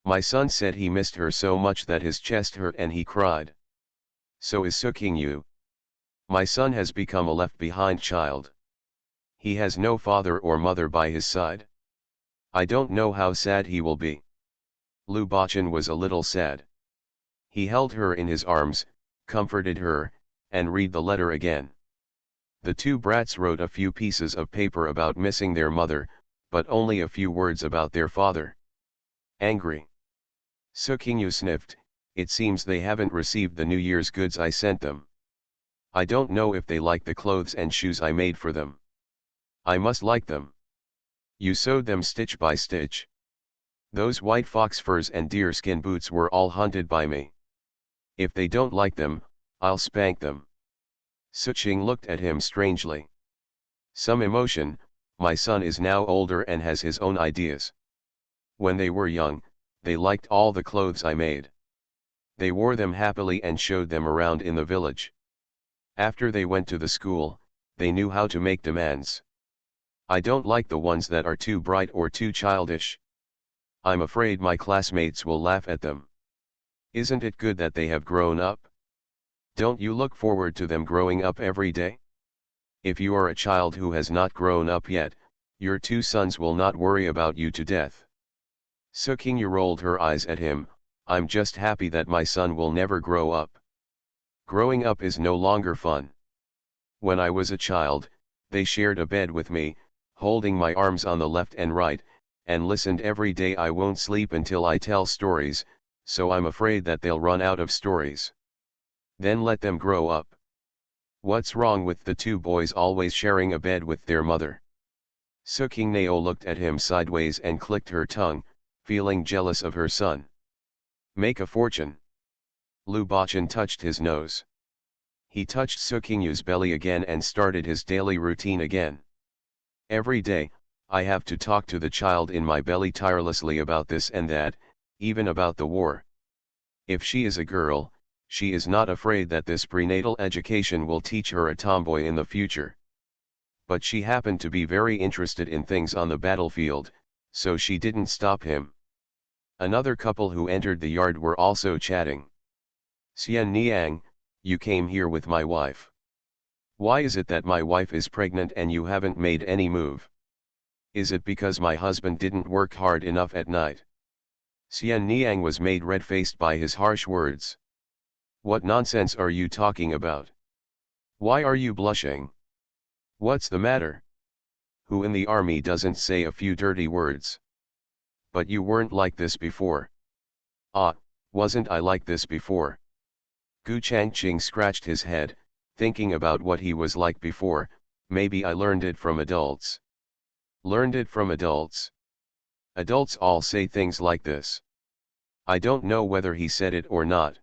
"My son said he missed her so much that his chest hurt and he cried. So is Su Qingyu. My son has become a left-behind child. He has no father or mother by his side. I don't know how sad he will be." Lu Bachan was a little sad. He held her in his arms, comforted her, and read the letter again. The 2 brats wrote a few pieces of paper about missing their mother, but only a few words about their father. Angry, Su Qingyu sniffed, "It seems they haven't received the New Year's goods I sent them. I don't know if they like the clothes and shoes I made for them. I must like them. You sewed them stitch by stitch. Those white fox furs and deerskin boots were all hunted by me. If they don't like them, I'll spank them." Su Qing looked at him strangely. "Some emotion, my son is now older and has his own ideas. When they were young, they liked all the clothes I made. They wore them happily and showed them around in the village. After they went to the school, they knew how to make demands. I don't like the ones that are too bright or too childish. I'm afraid my classmates will laugh at them. Isn't it good that they have grown up? Don't you look forward to them growing up every day? If you are a child who has not grown up yet, your two sons will not worry about you to death. Sukingyu rolled her eyes at him. I'm just happy that my son will never grow up. Growing up is no longer fun. When I was a child, they shared a bed with me, holding my arms on the left and right, and listened every day. I won't sleep until I tell stories, so I'm afraid that they'll run out of stories. Then let them grow up. What's wrong with the two boys always sharing a bed with their mother? Sukingneo looked at him sideways and clicked her tongue, feeling jealous of her son. Make a fortune. Lu Bachan touched his nose. He touched Sukingyu's belly again and started his daily routine again. Every day, I have to talk to the child in my belly tirelessly about this and that, even about the war. If she is a girl, she is not afraid that this prenatal education will teach her a tomboy in the future. But she happened to be very interested in things on the battlefield, so she didn't stop him. Another couple who entered the yard were also chatting. Xian Niang, you came here with my wife. Why is it that my wife is pregnant and you haven't made any move? Is it because my husband didn't work hard enough at night? Xian Niang was made red-faced by his harsh words. What nonsense are you talking about? Why are you blushing? What's the matter? Who in the army doesn't say a few dirty words? But you weren't like this before. Ah, wasn't I like this before? Gu Changqing scratched his head, thinking about what he was like before. Maybe I learned it from adults. Learned it from adults? Adults all say things like this. I don't know whether he said it or not.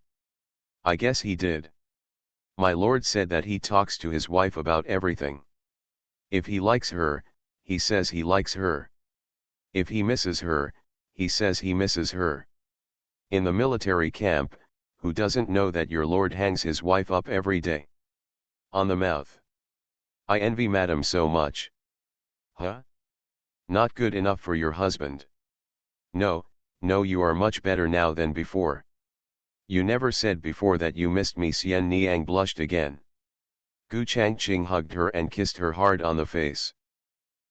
I guess he did. My lord said that he talks to his wife about everything. If he likes her, he says he likes her. If he misses her, he says he misses her. In the military camp, who doesn't know that your lord hangs his wife up every day? On the mouth. I envy madam so much. Huh? Not good enough for your husband. No, no, you are much better now than before. You never said before that you missed me. Xian Niang blushed again. Gu Changqing hugged her and kissed her hard on the face.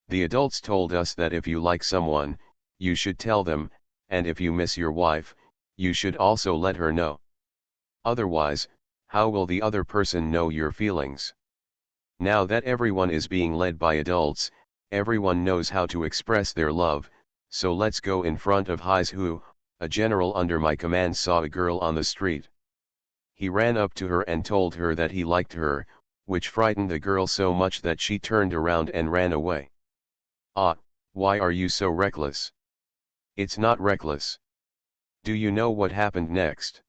The adults told us that if you like someone, you should tell them, and if you miss your wife, you should also let her know. Otherwise, how will the other person know your feelings? Now that everyone is being led by adults, everyone knows how to express their love, so let's go in front of Heis Hu. A general under my command saw a girl on the street. He ran up to her and told her that he liked her, which frightened the girl so much that she turned around and ran away. Ah, why are you so reckless? It's not reckless. Do you know what happened next?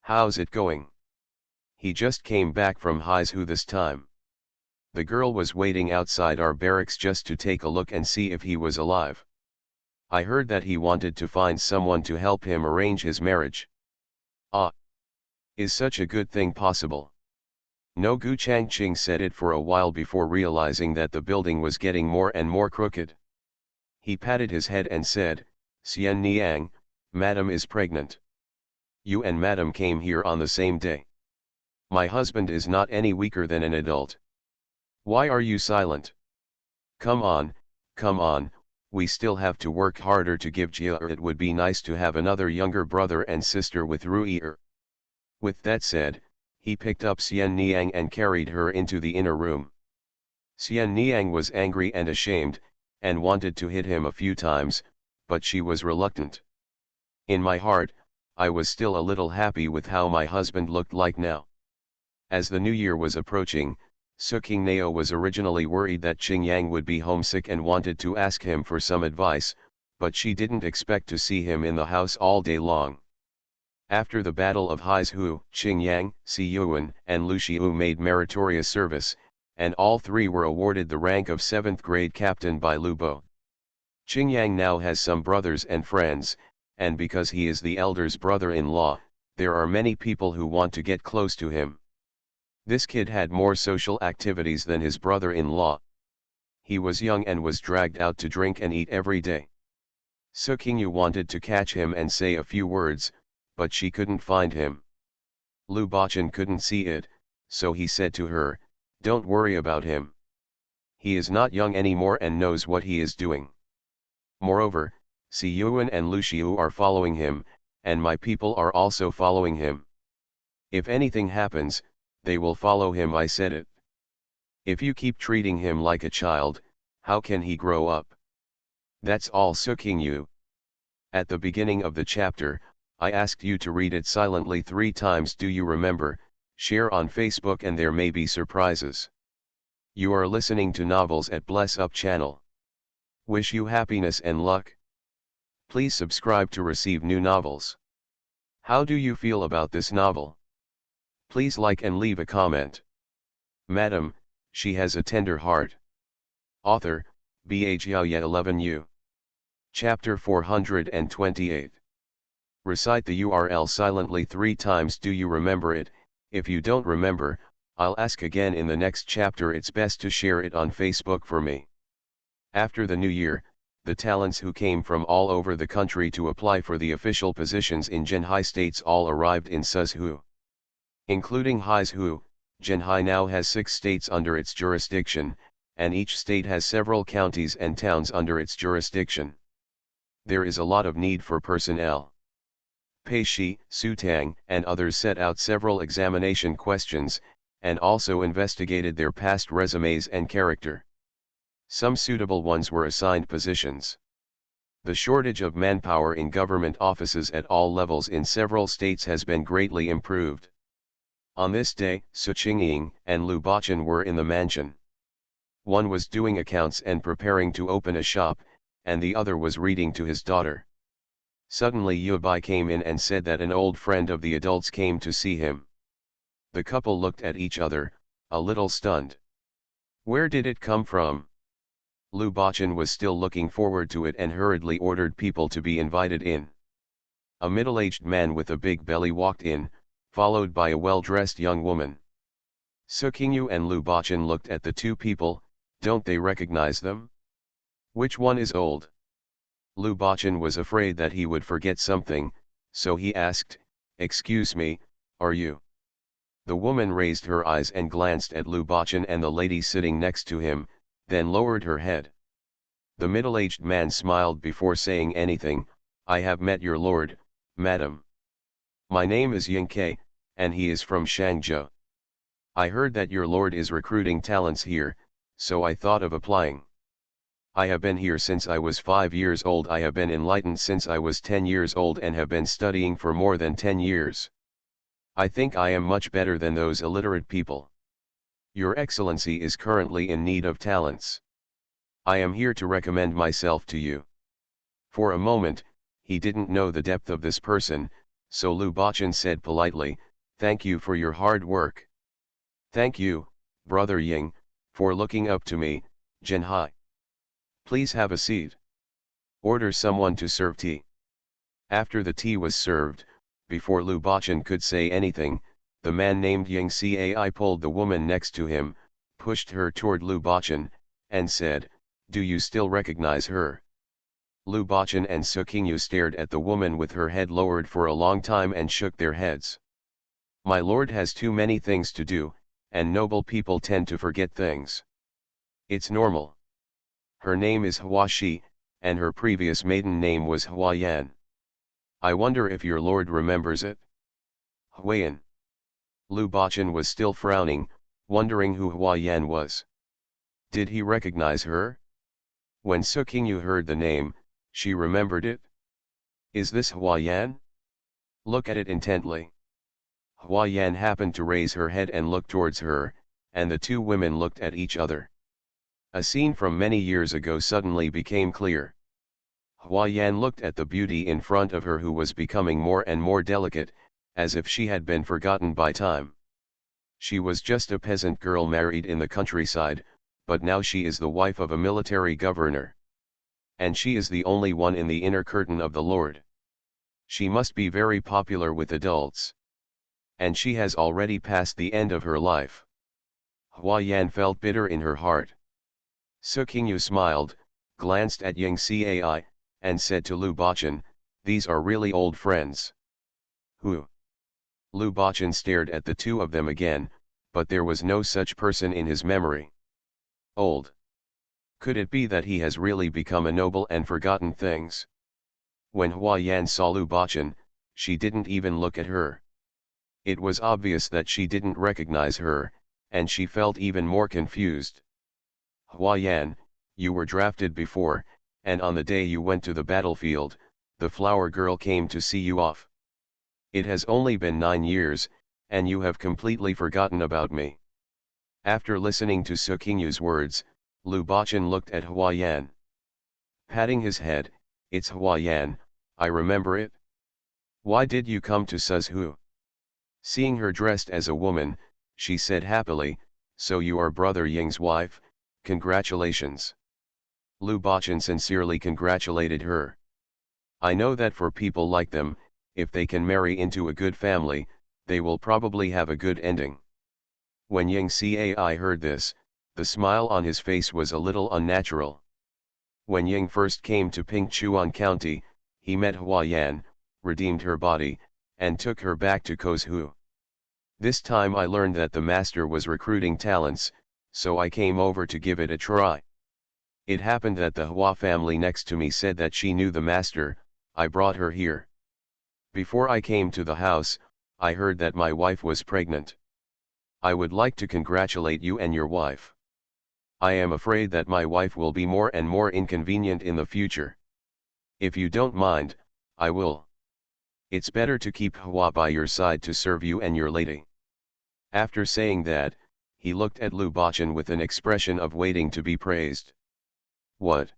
How's it going? He just came back from Heis Hu this time. The girl was waiting outside our barracks just to take a look and see if he was alive. I heard that he wanted to find someone to help him arrange his marriage. Ah! Is such a good thing possible? No. Gu Changqing said it for a while before realizing that the building was getting more and more crooked. He patted his head and said, Xian Niang, madam is pregnant. You and madam came here on the same day. My husband is not any weaker than an adult. Why are you silent? Come on, we still have to work harder to give Jia. It would be nice to have another younger brother and sister with Rui'er. With that said, he picked up Xian Niang and carried her into the inner room. Xian Niang was angry and ashamed, and wanted to hit him a few times, but she was reluctant. In my heart, I was still a little happy with how my husband looked like now. As the new year was approaching, Sukingneo was originally worried that Qingyang would be homesick and wanted to ask him for some advice, but she didn't expect to see him in the house all day long. After the Battle of Heis Hu, Qingyang, Si Yuan, and Lu Xiu made meritorious service, and all three were awarded the rank of 7th grade captain by Lu Bo. Qingyang now has some brothers and friends, and because he is the elder's brother-in-law, there are many people who want to get close to him. This kid had more social activities than his brother-in-law. He was young and was dragged out to drink and eat every day. Sukingyu wanted to catch him and say a few words, but she couldn't find him. Lu Bachan couldn't see it, so he said to her, "Don't worry about him. He is not young anymore and knows what he is doing. Moreover, Si Yuan and Lu Xiu are following him, and my people are also following him. If anything happens, they will follow him." I said it. "If you keep treating him like a child, how can he grow up?" That's all, Suking Yu. At the beginning of the chapter, I asked you to read it silently 3 times. Do you remember? Share on Facebook and there may be surprises. You are listening to Novels at Bless Up channel. Wish you happiness and luck. Please subscribe to receive new novels. How do you feel about this novel? Please like and leave a comment. Madam, she has a tender heart. Author, Bhaya 11U. Chapter 428. Recite the URL silently 3 times. Do you remember it? If you don't remember, I'll ask again in the next chapter. It's best to share it on Facebook for me. After the new year, the talents who came from all over the country to apply for the official positions in Zhenhai states all arrived in Suzhou. Including Haizhou, Zhenhai now has 6 states under its jurisdiction, and each state has several counties and towns under its jurisdiction. There is a lot of need for personnel. Pei Shi, Su Tang, and others set out several examination questions, and also investigated their past resumes and character. Some suitable ones were assigned positions. The shortage of manpower in government offices at all levels in several states has been greatly improved. On this day, Su Qingying and Lu Bachan were in the mansion. One was doing accounts and preparing to open a shop, and the other was reading to his daughter. Suddenly Yu Bai came in and said that an old friend of the adults came to see him. The couple looked at each other, a little stunned. Where did it come from? Lu Bachan was still looking forward to it and hurriedly ordered people to be invited in. A middle-aged man with a big belly walked in, followed by a well-dressed young woman. Su Qingyu and Lu Bachan looked at the 2 people. Don't they recognize them? Which one is old? Lu Bachan was afraid that he would forget something, so he asked, "Excuse me, are you?" The woman raised her eyes and glanced at Lu Bachan and the lady sitting next to him, then lowered her head. The middle-aged man smiled before saying anything. "I have met your lord, madam. My name is Ying Ke, and he is from Shangzhou. I heard that your lord is recruiting talents here, so I thought of applying. I have been here since I was 5 years old. I have been enlightened since I was 10 years old and have been studying for more than 10 years. I think I am much better than those illiterate people. Your Excellency is currently in need of talents. I am here to recommend myself to you." For a moment, he didn't know the depth of this person, so Lu Bachan said politely, "Thank you for your hard work. Thank you, Brother Ying, for looking up to me, Zhenhai. Please have a seat. Order someone to serve tea." After the tea was served, before Lu Bachan could say anything, the man named Ying Cai pulled the woman next to him, pushed her toward Lu Bachan, and said, "Do you still recognize her?" Lu Bachan and Su Qingyu stared at the woman with her head lowered for a long time and shook their heads. "My lord has too many things to do, and noble people tend to forget things. It's normal. Her name is Hua Shi, and her previous maiden name was Hua Yan. I wonder if your lord remembers it?" "Huayan." Lu Bachan was still frowning, wondering who Hua Yan was. Did he recognize her? When Su Qingyu heard the name, she remembered it. Is this Hua Yan? Look at it intently. Hua Yan happened to raise her head and look towards her, and the 2 women looked at each other. A scene from many years ago suddenly became clear. Hua Yan looked at the beauty in front of her who was becoming more and more delicate, as if she had been forgotten by time. She was just a peasant girl married in the countryside, but now she is the wife of a military governor. And she is the only one in the inner curtain of the Lord. She must be very popular with adults. And she has already passed the end of her life. Hua Yan felt bitter in her heart. Su Qingyu smiled, glanced at Ying Cai, and said to Lu Bachan, "These are really old friends." "Who?" Lu Bachan stared at the two of them again, but there was no such person in his memory. Old. Could it be that he has really become a noble and forgotten things? When Hua Yan saw Lu Bachan, she didn't even look at her. It was obvious that she didn't recognize her, and she felt even more confused. Hua Yan, you were drafted before, and on the day you went to the battlefield, the flower girl came to see you off. It has only been 9 years, and you have completely forgotten about me. After listening to Su Qingyu's words, Lu Bachan looked at Hua Yan. Patting his head, it's Hua Yan, I remember it. Why did you come to Suzhou? Seeing her dressed as a woman, she said happily, so you are Brother Ying's wife, congratulations. Lu Bachan sincerely congratulated her. I know that for people like them, if they can marry into a good family, they will probably have a good ending. When Ying Cai heard this, the smile on his face was a little unnatural. When Ying first came to Pingchuan County, he met Hua Yan, redeemed her body, and took her back to Kozhu. This time I learned that the master was recruiting talents, so I came over to give it a try. It happened that the Hua family next to me said that she knew the master. I brought her here. Before I came to the house, I heard that my wife was pregnant. I would like to congratulate you and your wife. I am afraid that my wife will be more and more inconvenient in the future. If you don't mind, I will. It's better to keep Hua by your side to serve you and your lady. After saying that, he looked at Lu Bachan with an expression of waiting to be praised. What?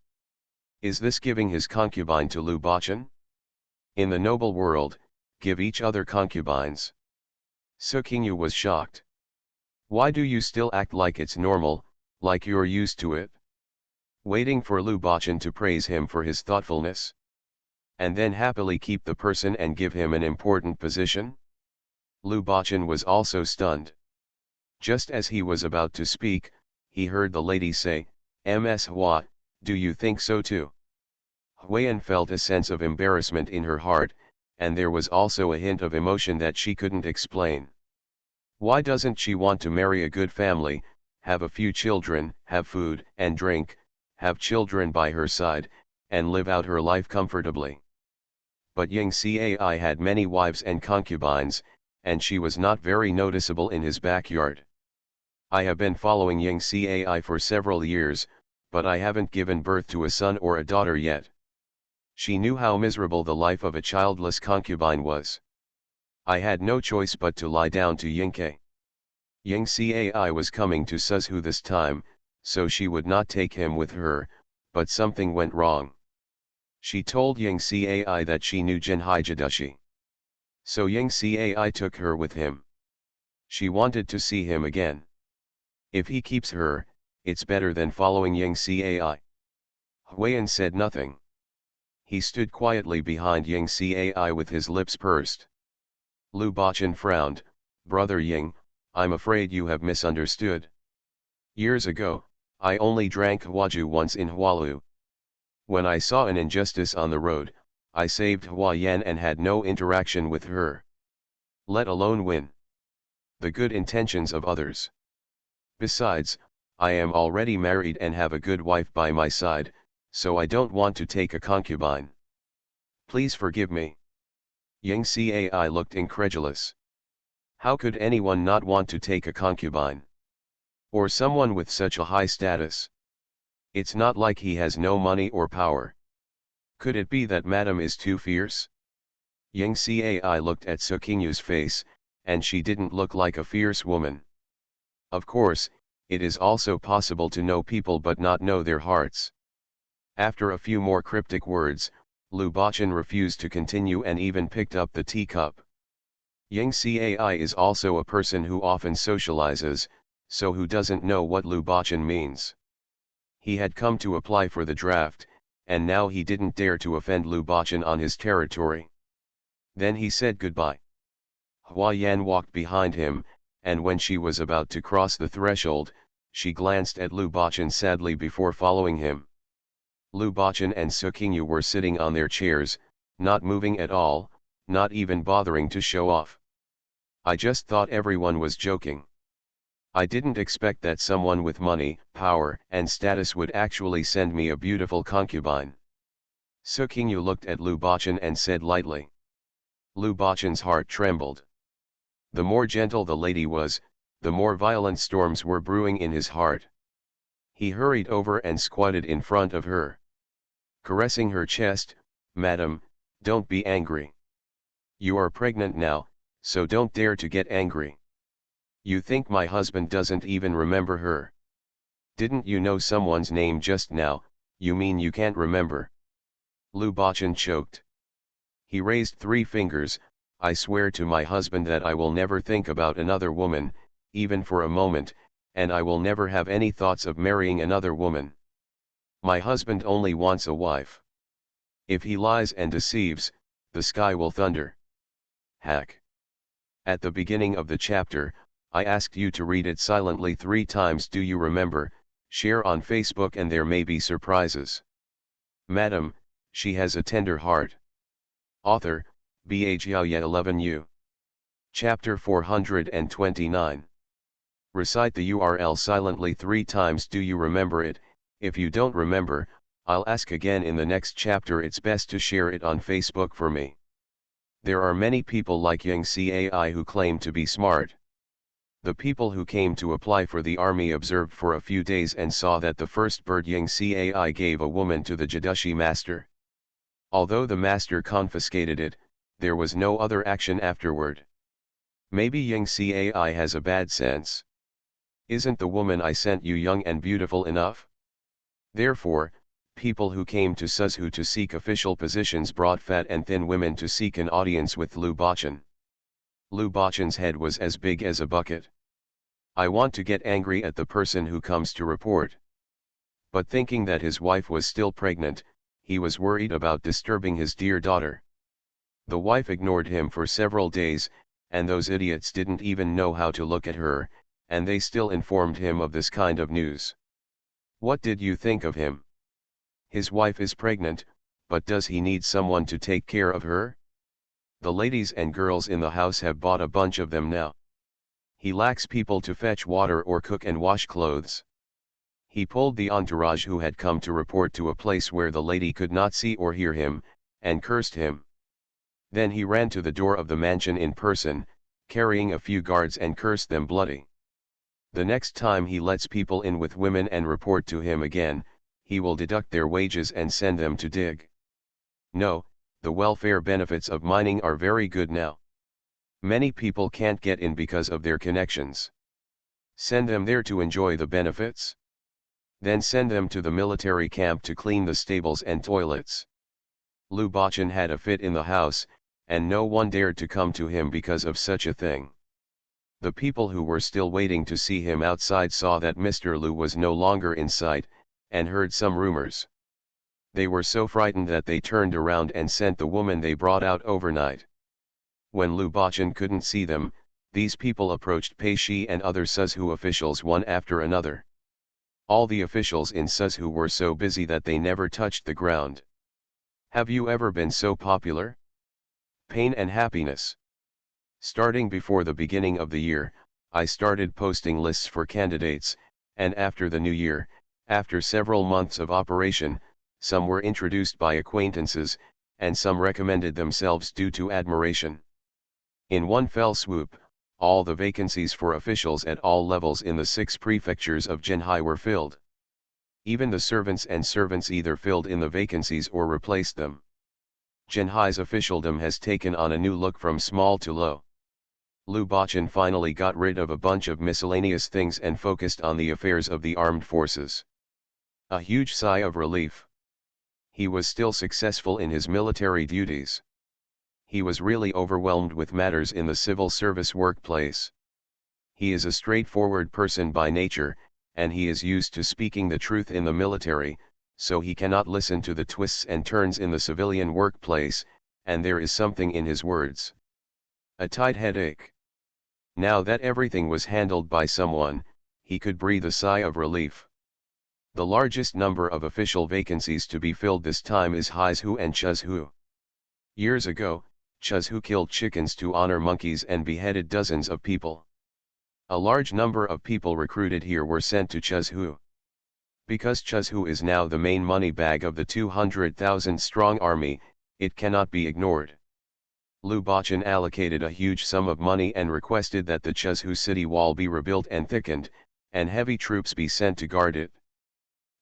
Is this giving his concubine to Lu Bachan? In the noble world, give each other concubines. Su Qingyu was shocked. Why do you still act like it's normal, like you're used to it? Waiting for Lu Bachan to praise him for his thoughtfulness? And then happily keep the person and give him an important position? Lu Bachan was also stunned. Just as he was about to speak, he heard the lady say, Ms. Hua, do you think so too? Huiyan felt a sense of embarrassment in her heart, and there was also a hint of emotion that she couldn't explain. Why doesn't she want to marry a good family, have a few children, have food and drink, have children by her side, and live out her life comfortably? But Ying Cai had many wives and concubines, and she was not very noticeable in his backyard. I have been following Ying Cai for several years, but I haven't given birth to a son or a daughter yet. She knew how miserable the life of a childless concubine was. I had no choice but to lie down to Yingke. Ying Cai was coming to Suzhou this time, so she would not take him with her, but something went wrong. She told Ying Cai that she knew Jinhai Jidushi. So Ying Cai took her with him. She wanted to see him again. If he keeps her, it's better than following Ying Cai. Huiyan said nothing. He stood quietly behind Ying Cai with his lips pursed. Lu Bachan frowned, Brother Ying, I'm afraid you have misunderstood. Years ago, I only drank huaju once in Hualu. When I saw an injustice on the road, I saved Hua Yan and had no interaction with her. Let alone win the good intentions of others. Besides, I am already married and have a good wife by my side, so I don't want to take a concubine. Please forgive me. Ying Cai looked incredulous. How could anyone not want to take a concubine? Or someone with such a high status? It's not like he has no money or power. Could it be that Madame is too fierce? Ying Cai looked at Su Qingyu's face, and she didn't look like a fierce woman. Of course, it is also possible to know people but not know their hearts. After a few more cryptic words, Lu Bachan refused to continue and even picked up the teacup. Ying Cai is also a person who often socializes, so who doesn't know what Lu Bachan means? He had come to apply for the draft, and now he didn't dare to offend Lu Bachan on his territory. Then he said goodbye. Hua Yan walked behind him, and when she was about to cross the threshold, she glanced at Lu Bachan sadly before following him. Lu Bachan and Su Qingyu were sitting on their chairs, not moving at all, not even bothering to show off. I just thought everyone was joking. I didn't expect that someone with money, power, and status would actually send me a beautiful concubine. Su Qingyu looked at Lu Baqin and said lightly. Lu Baqin's heart trembled. The more gentle the lady was, the more violent storms were brewing in his heart. He hurried over and squatted in front of her. Caressing her chest, "Madam, don't be angry. You are pregnant now, so don't dare to get angry. You think my husband doesn't even remember her? Didn't you know someone's name just now? You mean you can't remember?" Lu Baqin choked. He raised 3 fingers. "I swear to my husband that I will never think about another woman, even for a moment, and I will never have any thoughts of marrying another woman. My husband only wants a wife. If he lies and deceives, the sky will thunder." Hack. At the beginning of the chapter, I asked you to read it silently 3 times. Do you remember? Share on Facebook and there may be surprises. Madam, she has a tender heart. Author, Bhyaoye 11U. Chapter 429. Recite the URL silently 3 times. Do you remember it? If you don't remember, I'll ask again in the next chapter. It's best to share it on Facebook for me. There are many people like AncientChina who claim to be smart. The people who came to apply for the army observed for a few days and saw that the first bird AncientChina gave a woman to the Jidushi master. Although the master confiscated it, there was no other action afterward. Maybe AncientChina has a bad sense. Isn't the woman I sent you young and beautiful enough? Therefore, people who came to Suzhou to seek official positions brought fat and thin women to seek an audience with Lu Baqin. Lu Baqin's head was as big as a bucket. I want to get angry at the person who comes to report. But thinking that his wife was still pregnant, he was worried about disturbing his dear daughter. The wife ignored him for several days, and those idiots didn't even know how to look at her, and they still informed him of this kind of news. What did you think of him? His wife is pregnant, but does he need someone to take care of her? The ladies and girls in the house have bought a bunch of them now. He lacks people to fetch water or cook and wash clothes. He pulled the entourage who had come to report to a place where the lady could not see or hear him, and cursed him. Then he ran to the door of the mansion in person, carrying a few guards, and cursed them bloody. The next time he lets people in with women and report to him again, he will deduct their wages and send them to dig. No, the welfare benefits of mining are very good now. Many people can't get in because of their connections. Send them there to enjoy the benefits. Then send them to the military camp to clean the stables and toilets. Lu Baqin had a fit in the house, and no one dared to come to him because of such a thing. The people who were still waiting to see him outside saw that Mr. Lu was no longer in sight, and heard some rumors. They were so frightened that they turned around and sent the woman they brought out overnight. When Lu Baqin couldn't see them, these people approached Pei Shi and other Suzhou officials one after another. All the officials in Suzhou were so busy that they never touched the ground. Have you ever been so popular? Pain and happiness. Starting before the beginning of the year, I started posting lists for candidates, and after the new year, after several months of operation, some were introduced by acquaintances, and some recommended themselves due to admiration. In one fell swoop, all the vacancies for officials at all levels in the 6 prefectures of Zhenhai were filled. Even the servants either filled in the vacancies or replaced them. Zhenhai's officialdom has taken on a new look from small to low. Lu Baqin finally got rid of a bunch of miscellaneous things and focused on the affairs of the armed forces. A huge sigh of relief. He was still successful in his military duties. He was really overwhelmed with matters in the civil service workplace. He is a straightforward person by nature, and he is used to speaking the truth in the military, so he cannot listen to the twists and turns in the civilian workplace, and there is something in his words. A tight headache. Now that everything was handled by someone, he could breathe a sigh of relief. The largest number of official vacancies to be filled this time is Haizhou and Chuzhou. Years ago, Chuzhu killed chickens to honor monkeys and beheaded dozens of people. A large number of people recruited here were sent to Chuzhu. Because Chuzhu is now the main money bag of the 200,000 strong army, it cannot be ignored. Lu Bachan allocated a huge sum of money and requested that the Chuzhu city wall be rebuilt and thickened, and heavy troops be sent to guard it.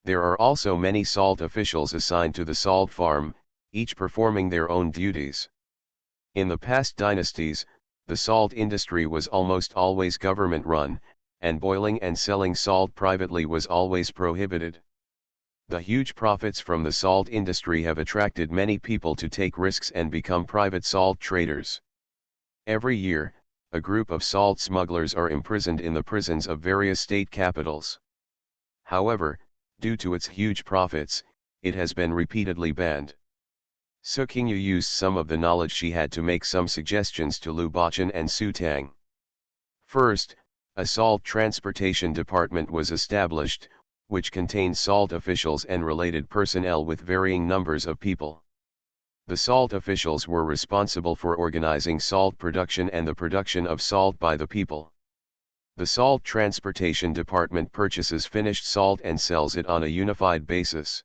There are also many salt officials assigned to the salt farm, each performing their own duties. In the past dynasties, the salt industry was almost always government-run, and boiling and selling salt privately was always prohibited. The huge profits from the salt industry have attracted many people to take risks and become private salt traders. Every year, a group of salt smugglers are imprisoned in the prisons of various state capitals. However, due to its huge profits, it has been repeatedly banned. Su Qingyu used some of the knowledge she had to make some suggestions to Lu Bachan and Su Tang. First, a salt transportation department was established, which contained salt officials and related personnel with varying numbers of people. The salt officials were responsible for organizing salt production and the production of salt by the people. The salt transportation department purchases finished salt and sells it on a unified basis.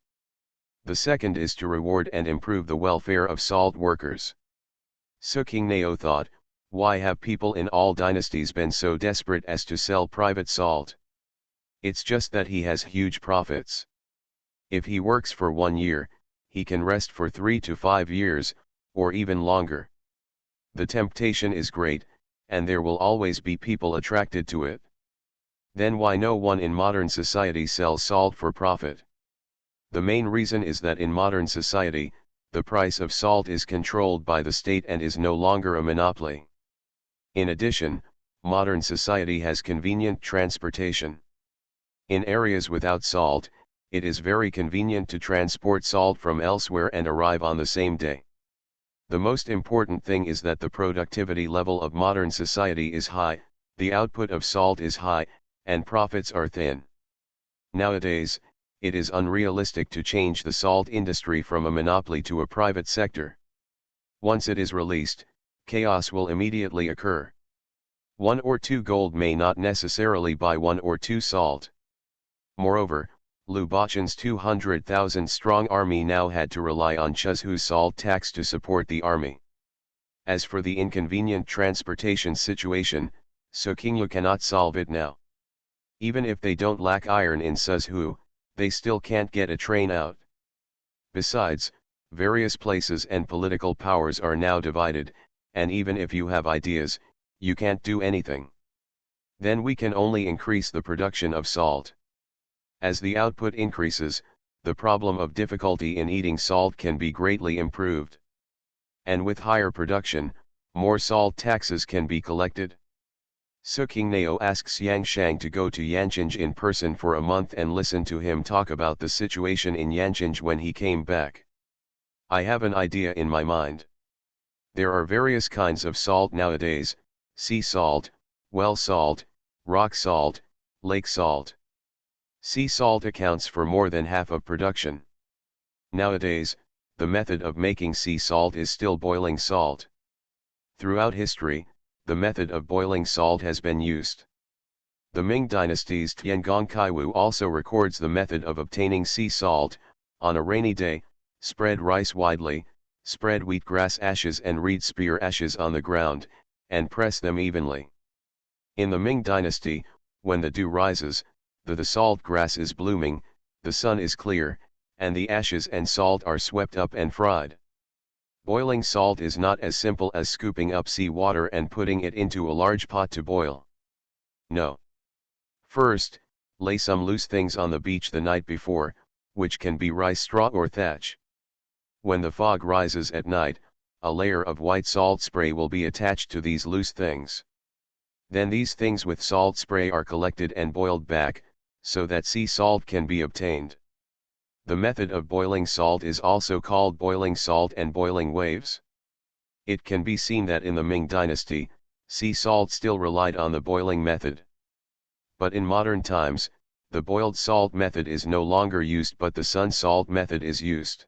The second is to reward and improve the welfare of salt workers. Su Qingnao thought, why have people in all dynasties been so desperate as to sell private salt? It's just that he has huge profits. If he works for 1 year, he can rest for 3 to 5 years, or even longer. The temptation is great, and there will always be people attracted to it. Then why no one in modern society sells salt for profit? The main reason is that in modern society, the price of salt is controlled by the state and is no longer a monopoly. In addition, modern society has convenient transportation. In areas without salt, it is very convenient to transport salt from elsewhere and arrive on the same day. The most important thing is that the productivity level of modern society is high, the output of salt is high, and profits are thin. Nowadays, it is unrealistic to change the salt industry from a monopoly to a private sector. Once it is released, chaos will immediately occur. 1 or 2 gold may not necessarily buy 1 or 2 salt. Moreover, Lu Bachan's 200,000 strong army now had to rely on Chuzhu's salt tax to support the army. As for the inconvenient transportation situation, Su Qingyu cannot solve it now. Even if they don't lack iron in Suzhou, they still can't get a train out. Besides, various places and political powers are now divided, and even if you have ideas, you can't do anything. Then we can only increase the production of salt. As the output increases, the problem of difficulty in eating salt can be greatly improved. And with higher production, more salt taxes can be collected. Su Qingnao asks Yang Shang to go to Yanqing in person for a month and listen to him talk about the situation in Yanqing when he came back. I have an idea in my mind. There are various kinds of salt nowadays: sea salt, well salt, rock salt, lake salt. Sea salt accounts for more than half of production. Nowadays, the method of making sea salt is still boiling salt. Throughout history, the method of boiling salt has been used. The Ming dynasty's Tiangong Kaiwu also records the method of obtaining sea salt: on a rainy day, spread rice widely, spread wheatgrass ashes and reed spear ashes on the ground, and press them evenly. In the Ming dynasty, when the dew rises, the salt grass is blooming, the sun is clear, and the ashes and salt are swept up and fried. Boiling salt is not as simple as scooping up sea water and putting it into a large pot to boil. No. First, lay some loose things on the beach the night before, which can be rice straw or thatch. When the fog rises at night, a layer of white salt spray will be attached to these loose things. Then these things with salt spray are collected and boiled back, so that sea salt can be obtained. The method of boiling salt is also called boiling salt and boiling waves. It can be seen that in the Ming dynasty, sea salt still relied on the boiling method. But in modern times, the boiled salt method is no longer used, but the sun salt method is used.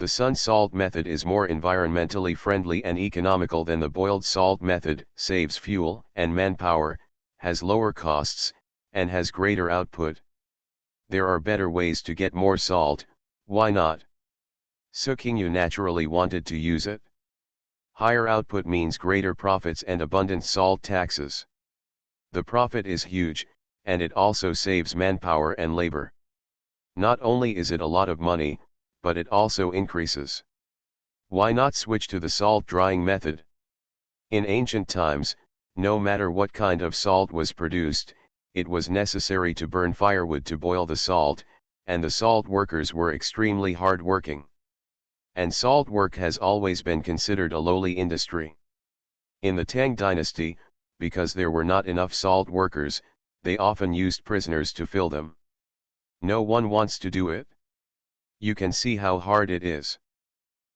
The sun salt method is more environmentally friendly and economical than the boiled salt method, saves fuel and manpower, has lower costs, and has greater output. There are better ways to get more salt, why not? Sukingyu naturally wanted to use it. Higher output means greater profits and abundant salt taxes. The profit is huge, and it also saves manpower and labor. Not only is it a lot of money, but it also increases. Why not switch to the salt drying method? In ancient times, no matter what kind of salt was produced, it was necessary to burn firewood to boil the salt, and the salt workers were extremely hard working. And salt work has always been considered a lowly industry. In the Tang dynasty, because there were not enough salt workers, they often used prisoners to fill them. No one wants to do it. You can see how hard it is.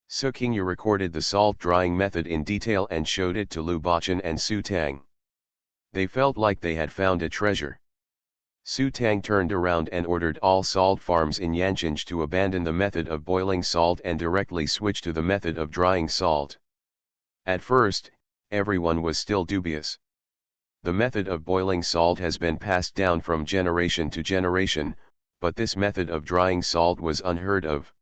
Sukingyu recorded the salt drying method in detail and showed it to Lu Bachan and Su Tang. They felt like they had found a treasure. Su Tang turned around and ordered all salt farms in Yanchinj to abandon the method of boiling salt and directly switch to the method of drying salt. At first, everyone was still dubious. The method of boiling salt has been passed down from generation to generation, but this method of drying salt was unheard of.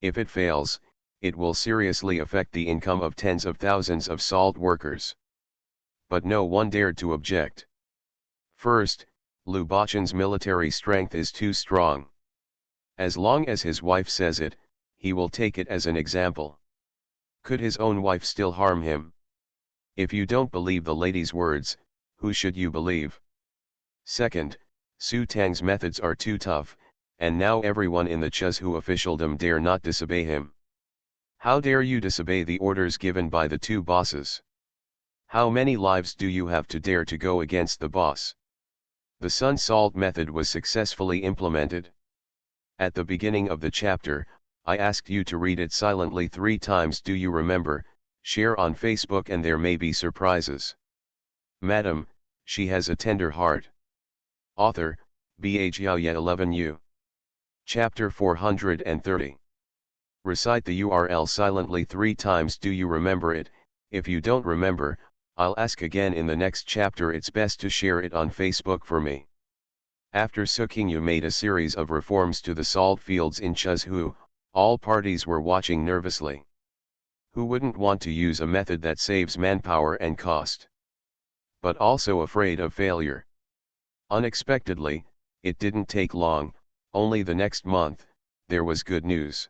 If it fails, it will seriously affect the income of tens of thousands of salt workers. But no one dared to object. First, Lu Bachan's military strength is too strong. As long as his wife says it, he will take it as an example. Could his own wife still harm him? If you don't believe the lady's words, who should you believe? Second, Su Tang's methods are too tough, and now everyone in the Chuzhu officialdom dare not disobey him. How dare you disobey the orders given by the two bosses? How many lives do you have to dare to go against the boss? The sun salt method was successfully implemented. At the beginning of the chapter, I asked you to read it silently 3 times. Do you remember? Share on Facebook and there may be surprises. Madam, she has a tender heart. Author, Bhyaoye 11U. Chapter 430. Recite the URL silently 3 times. Do you remember it? If you don't remember, I'll ask again in the next chapter. It's best to share it on Facebook for me. After Sukingyu made a series of reforms to the salt fields in Chuzhu, all parties were watching nervously. Who wouldn't want to use a method that saves manpower and cost? But also afraid of failure. Unexpectedly, it didn't take long, only the next month, there was good news.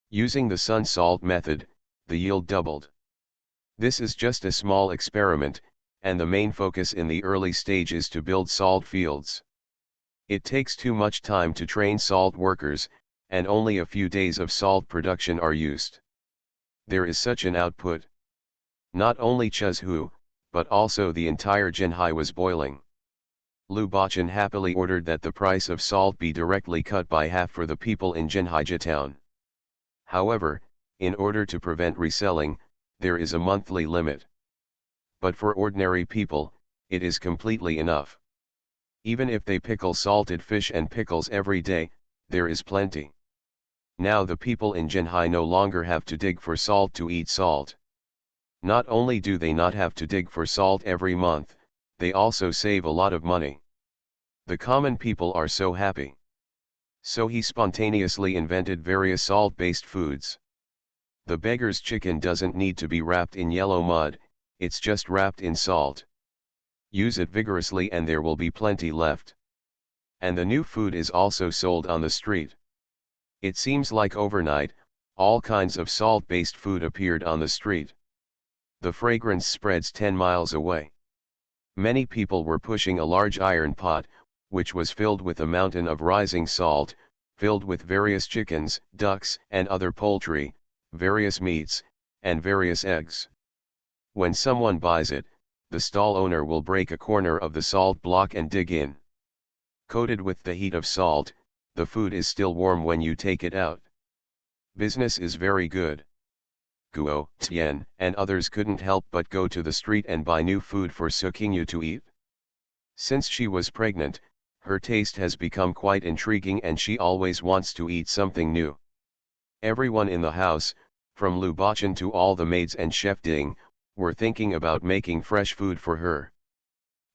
Using the sun salt method, the yield doubled. This is just a small experiment, and the main focus in the early stage is to build salt fields. It takes too much time to train salt workers, and only a few days of salt production are used. There is such an output. Not only Chuzhu, but also the entire Jinhai was boiling. Lu Bachan happily ordered that the price of salt be directly cut by half for the people in Jinhaija town. However, in order to prevent reselling, there is a monthly limit. But for ordinary people, it is completely enough. Even if they pickle salted fish and pickles every day, there is plenty. Now the people in Jinhai no longer have to dig for salt to eat salt. Not only do they not have to dig for salt every month, they also save a lot of money. The common people are so happy. So he spontaneously invented various salt-based foods. The beggar's chicken doesn't need to be wrapped in yellow mud, it's just wrapped in salt. Use it vigorously and there will be plenty left. And the new food is also sold on the street. It seems like overnight, all kinds of salt-based food appeared on the street. The fragrance spreads 10 miles away. Many people were pushing a large iron pot, which was filled with a mountain of rising salt, filled with various chickens, ducks, and other poultry, various meats, and various eggs. When someone buys it, the stall owner will break a corner of the salt block and dig in. Coated with the heat of salt, the food is still warm when you take it out. Business is very good. Guo, Tian, and others couldn't help but go to the street and buy new food for Sukingyu to eat. Since she was pregnant, her taste has become quite intriguing and she always wants to eat something new. Everyone in the house, from Lu Bachan to all the maids and Chef Ding, were thinking about making fresh food for her.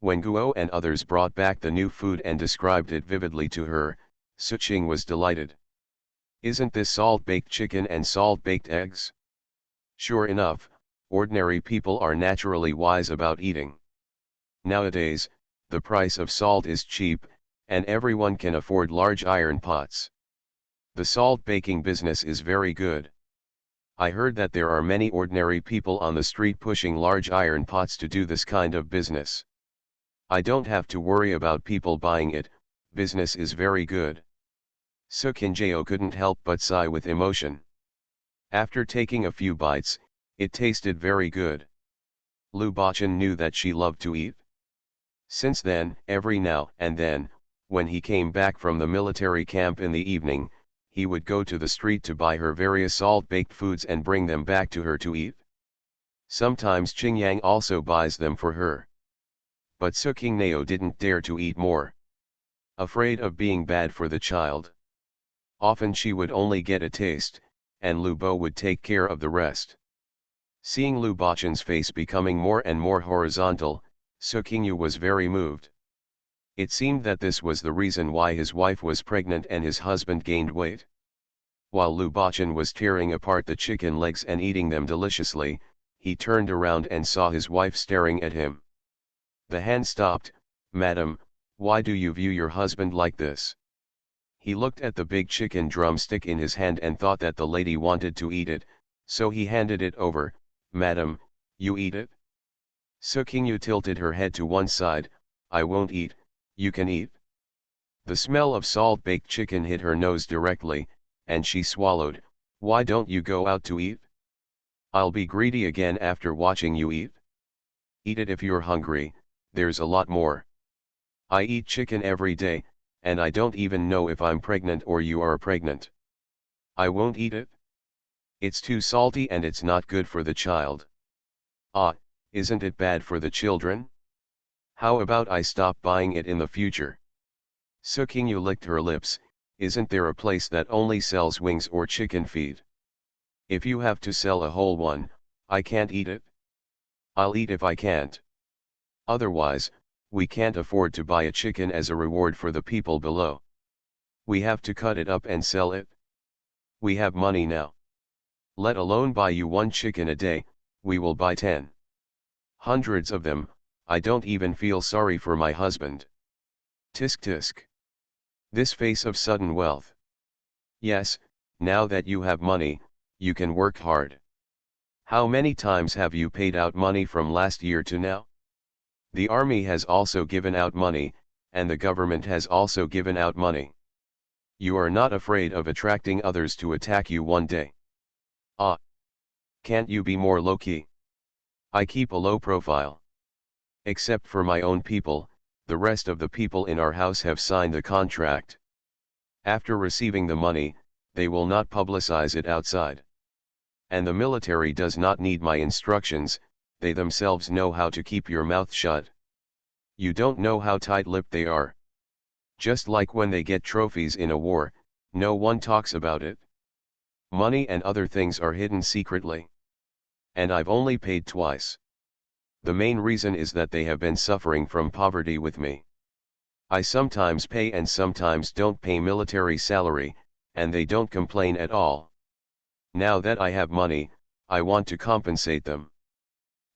When Guo and others brought back the new food and described it vividly to her, Suqing was delighted. Isn't this salt-baked chicken and salt-baked eggs? Sure enough, ordinary people are naturally wise about eating. Nowadays, the price of salt is cheap, and everyone can afford large iron pots. The salt baking business is very good. I heard that there are many ordinary people on the street pushing large iron pots to do this kind of business. I don't have to worry about people buying it, business is very good. Su Qinjiao couldn't help but sigh with emotion. After taking a few bites, it tasted very good. Lu Bachan knew that she loved to eat. Since then, every now and then, when he came back from the military camp in the evening, he would go to the street to buy her various salt-baked foods and bring them back to her to eat. Sometimes Qingyang also buys them for her. But Su Qingnao didn't dare to eat more. Afraid of being bad for the child. Often she would only get a taste, and Lu Bo would take care of the rest. Seeing Lu Bachan's face becoming more and more horizontal, Su Qingyu was very moved. It seemed that this was the reason why his wife was pregnant and his husband gained weight. While Lu Bachan was tearing apart the chicken legs and eating them deliciously, he turned around and saw his wife staring at him. The Han stopped. "Madam, why do you view your husband like this?" He looked at the big chicken drumstick in his hand and thought that the lady wanted to eat it, so he handed it over. "Madam, you eat it?" Su Qingyu tilted her head to one side. "I won't eat, you can eat." The smell of salt-baked chicken hit her nose directly, and she swallowed. "Why don't you go out to eat? I'll be greedy again after watching you eat." "Eat it if you're hungry, there's a lot more. I eat chicken every day, and I don't even know if I'm pregnant or you are pregnant. I won't eat it. It's too salty and it's not good for the child." "Ah, isn't it bad for the children? How about I stop buying it in the future?" Su Qingyu licked her lips. "Isn't there a place that only sells wings or chicken feet? If you have to sell a whole one, I can't eat it. I'll eat if I can't. Otherwise, we can't afford to buy a chicken as a reward for the people below. We have to cut it up and sell it. We have money now. Let alone buy you one chicken a day, we will buy 10. Hundreds of them. I don't even feel sorry for my husband." Tisk tisk. This face of sudden wealth. Yes, now that you have money, you can work hard. How many times have you paid out money from last year to now? The army has also given out money, and the government has also given out money. You are not afraid of attracting others to attack you one day. Ah! Can't you be more low-key? I keep a low profile. Except for my own people, the rest of the people in our house have signed the contract. After receiving the money, they will not publicize it outside. And the military does not need my instructions, they themselves know how to keep your mouth shut. You don't know how tight-lipped they are. Just like when they get trophies in a war, no one talks about it. Money and other things are hidden secretly. And I've only paid twice. The main reason is that they have been suffering from poverty with me. I sometimes pay and sometimes don't pay military salary, and they don't complain at all. Now that I have money, I want to compensate them.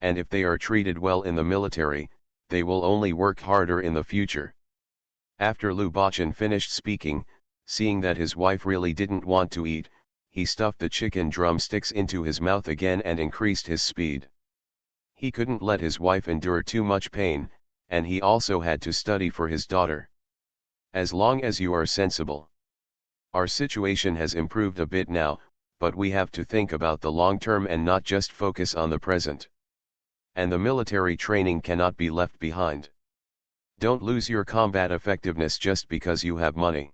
And if they are treated well in the military, they will only work harder in the future." After Lu Bachan finished speaking, seeing that his wife really didn't want to eat, he stuffed the chicken drumsticks into his mouth again and increased his speed. He couldn't let his wife endure too much pain, and he also had to study for his daughter. "As long as you are sensible. Our situation has improved a bit now, but we have to think about the long term and not just focus on the present. And the military training cannot be left behind. Don't lose your combat effectiveness just because you have money.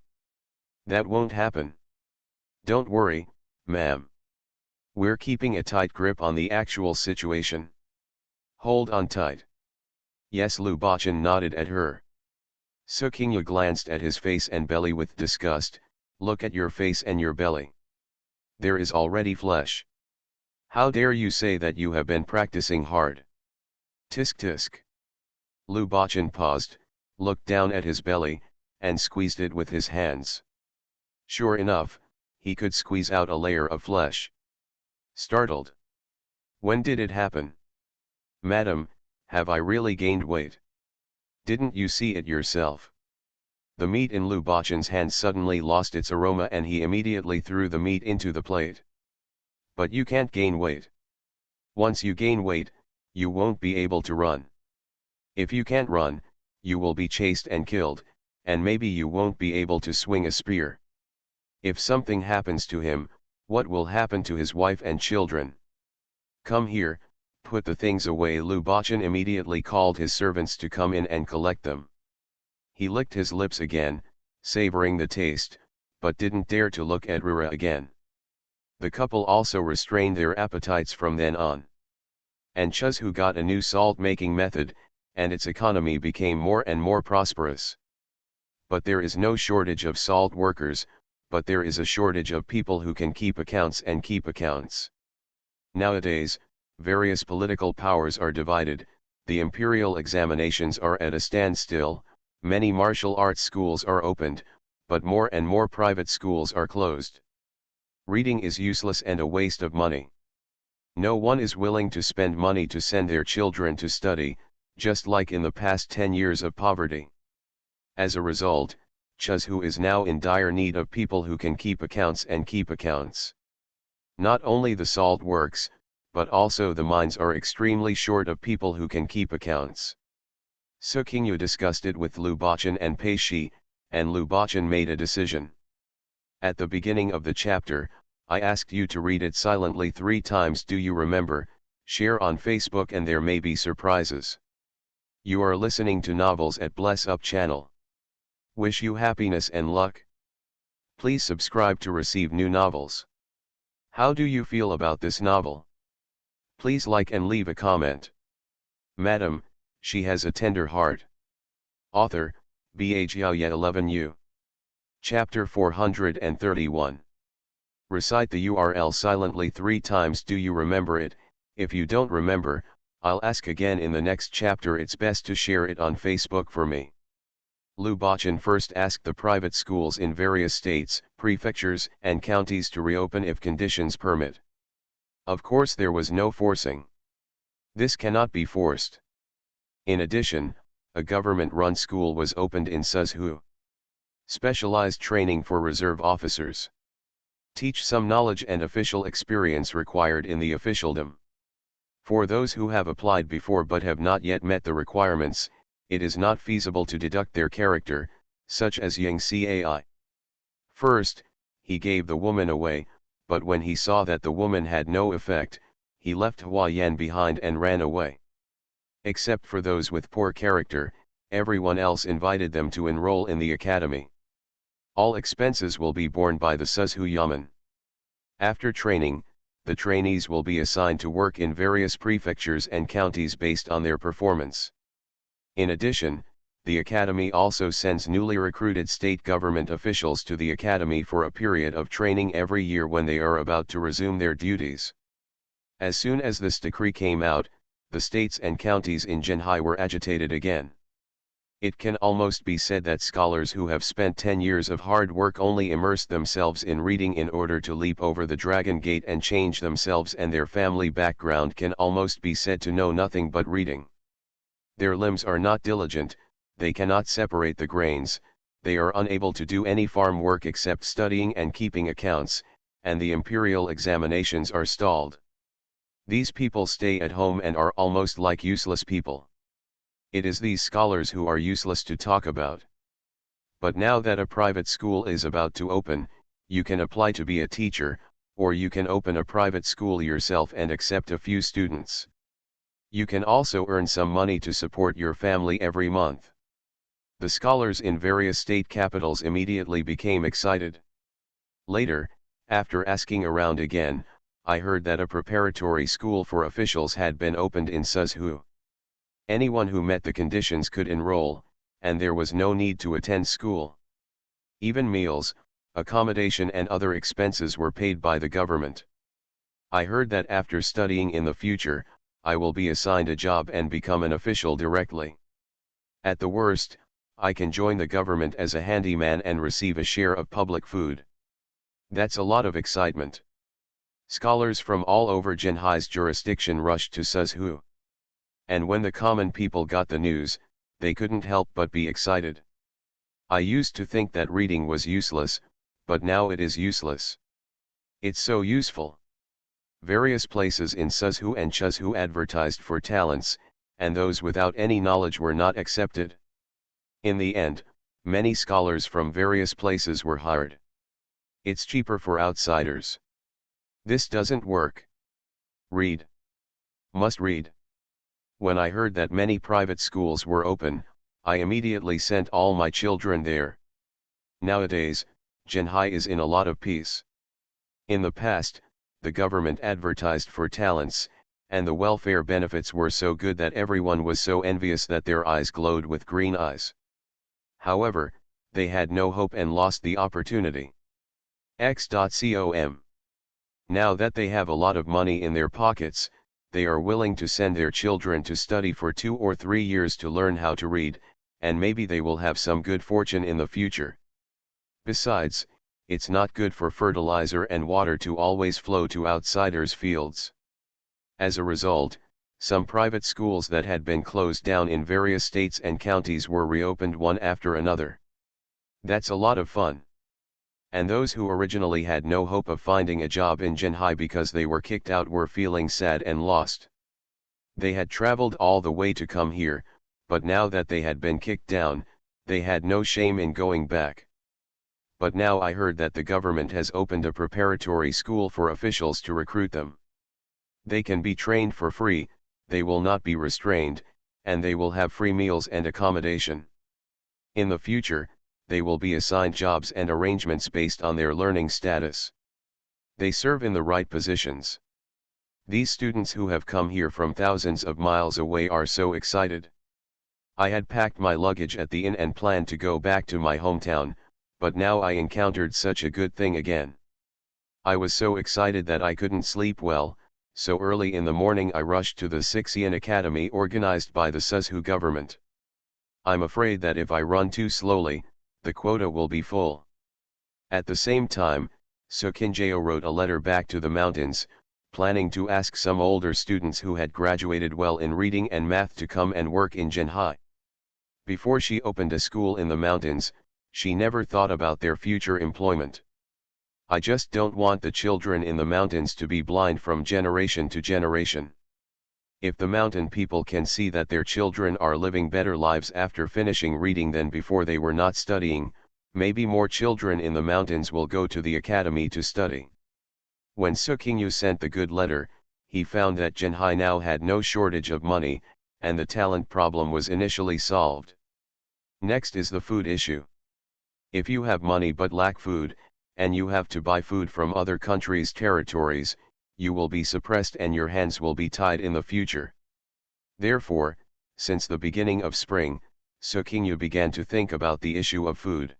That won't happen. Don't worry, ma'am. We're keeping a tight grip on the actual situation. Hold on tight." Yes, Lu Bachan nodded at her. Su Qingyu glanced at his face and belly with disgust. "Look at your face and your belly. There is already flesh. How dare you say that you have been practicing hard? Tisk tisk. Lu Bachan paused, looked down at his belly, and squeezed it with his hands. Sure enough, he could squeeze out a layer of flesh. Startled. When did it happen? Madam, have I really gained weight? Didn't you see it yourself? The meat in Lu Bachan's hand suddenly lost its aroma and he immediately threw the meat into the plate. But you can't gain weight. Once you gain weight, you won't be able to run. If you can't run, you will be chased and killed, and maybe you won't be able to swing a spear. If something happens to him, what will happen to his wife and children? Come here, put the things away. Lu Bachan immediately called his servants to come in and collect them. He licked his lips again, savoring the taste, but didn't dare to look at Rura again. The couple also restrained their appetites from then on. And Chuzhu got a new salt-making method, and its economy became more and more prosperous. But there is no shortage of salt workers, but there is a shortage of people who can keep accounts and keep accounts. Nowadays, various political powers are divided, the imperial examinations are at a standstill, many martial arts schools are opened, but more and more private schools are closed. Reading is useless and a waste of money. No one is willing to spend money to send their children to study, just like in the past 10 years of poverty. As a result, Chuzhu is now in dire need of people who can keep accounts and keep accounts. Not only the salt works, but also the mines are extremely short of people who can keep accounts. Su Qingyu discussed it with Lu Bachan and Pei Shi, and Lu Bachan made a decision. At the beginning of the chapter, I asked you to read it silently 3 times. Do you remember? Share on Facebook and there may be surprises. You are listening to Novels at Bless Up channel. Wish you happiness and luck. Please subscribe to receive new novels. How do you feel about this novel? Please like and leave a comment. Madam, she has a tender heart. Author, Bha Xiaoye 11U. Chapter 431. Recite the URL silently 3 times. Do you remember it? If you don't remember, I'll ask again in the next chapter. It's best to share it on Facebook for me. Lu Bachan first asked the private schools in various states, prefectures, and counties to reopen if conditions permit. Of course there was no forcing. This cannot be forced. In addition, a government-run school was opened in Suzhou. Specialized training for reserve officers. Teach some knowledge and official experience required in the officialdom. For those who have applied before but have not yet met the requirements, it is not feasible to deduct their character, such as Yang Cai. First, he gave the woman away, but when he saw that the woman had no effect, he left Hua Yan behind and ran away. Except for those with poor character, everyone else invited them to enroll in the academy. All expenses will be borne by the Suzhou Yamen. After training, the trainees will be assigned to work in various prefectures and counties based on their performance. In addition, the academy also sends newly recruited state government officials to the academy for a period of training every year when they are about to resume their duties. As soon as this decree came out, the states and counties in Zhenhai were agitated again. It can almost be said that scholars who have spent 10 years of hard work only immerse themselves in reading in order to leap over the dragon gate and change themselves and their family background can almost be said to know nothing but reading. Their limbs are not diligent, they cannot separate the grains, they are unable to do any farm work except studying and keeping accounts, and the imperial examinations are stalled. These people stay at home and are almost like useless people. It is these scholars who are useless to talk about. But now that a private school is about to open, you can apply to be a teacher, or you can open a private school yourself and accept a few students. You can also earn some money to support your family every month. The scholars in various state capitals immediately became excited. Later, after asking around again, I heard that a preparatory school for officials had been opened in Suzhou. Anyone who met the conditions could enroll, and there was no need to attend school. Even meals, Accommodation and other expenses were paid by the government. I heard that after studying in the future, I will be assigned a job and become an official directly. At the worst, I can join the government as a handyman and receive a share of public food. That's a lot of excitement. Scholars from all over Jinhai's jurisdiction rushed to Suzhou. And when the common people got the news, they couldn't help but be excited. I used to think that reading was useless, but now it is useless. It's so useful. Various places in Suzhou and Chuzhou advertised for talents, and those without any knowledge were not accepted. In the end, many scholars from various places were hired. It's cheaper for outsiders. This doesn't work. Read. Must read. When I heard that many private schools were open, I immediately sent all my children there. Nowadays, Jinhai is in a lot of peace. In the past, the government advertised for talents, and the welfare benefits were so good that everyone was so envious that their eyes glowed with green eyes. However, they had no hope and lost the opportunity. X.com. Now that they have a lot of money in their pockets, they are willing to send their children to study for 2 or 3 years to learn how to read, and maybe they will have some good fortune in the future. Besides, it's not good for fertilizer and water to always flow to outsiders' fields. As a result, some private schools that had been closed down in various states and counties were reopened one after another. That's a lot of fun. And those who originally had no hope of finding a job in Jinhai because they were kicked out were feeling sad and lost. They had traveled all the way to come here, but now that they had been kicked down, they had no shame in going back. But now I heard that the government has opened a preparatory school for officials to recruit them. They can be trained for free, they will not be restrained, and they will have free meals and accommodation. In the future, they will be assigned jobs and arrangements based on their learning status. They serve in the right positions. These students who have come here from thousands of miles away are so excited. I had packed my luggage at the inn and planned to go back to my hometown, but now I encountered such a good thing again. I was so excited that I couldn't sleep well, so early in the morning I rushed to the Sixian Academy organized by the Suzhou government. I'm afraid that if I run too slowly, the quota will be full. At the same time, Sukinjao wrote a letter back to the mountains, planning to ask some older students who had graduated well in reading and math to come and work in Jinhai. Before she opened a school in the mountains, she never thought about their future employment. I just don't want the children in the mountains to be blind from generation to generation. If the mountain people can see that their children are living better lives after finishing reading than before they were not studying, maybe more children in the mountains will go to the academy to study. When Sukingyu sent the good letter, he found that Jinhai now had no shortage of money, and the talent problem was initially solved. Next is the food issue. If you have money but lack food, and you have to buy food from other countries' territories, you will be suppressed and your hands will be tied in the future. Therefore, since the beginning of spring, Sukingyu began to think about the issue of food.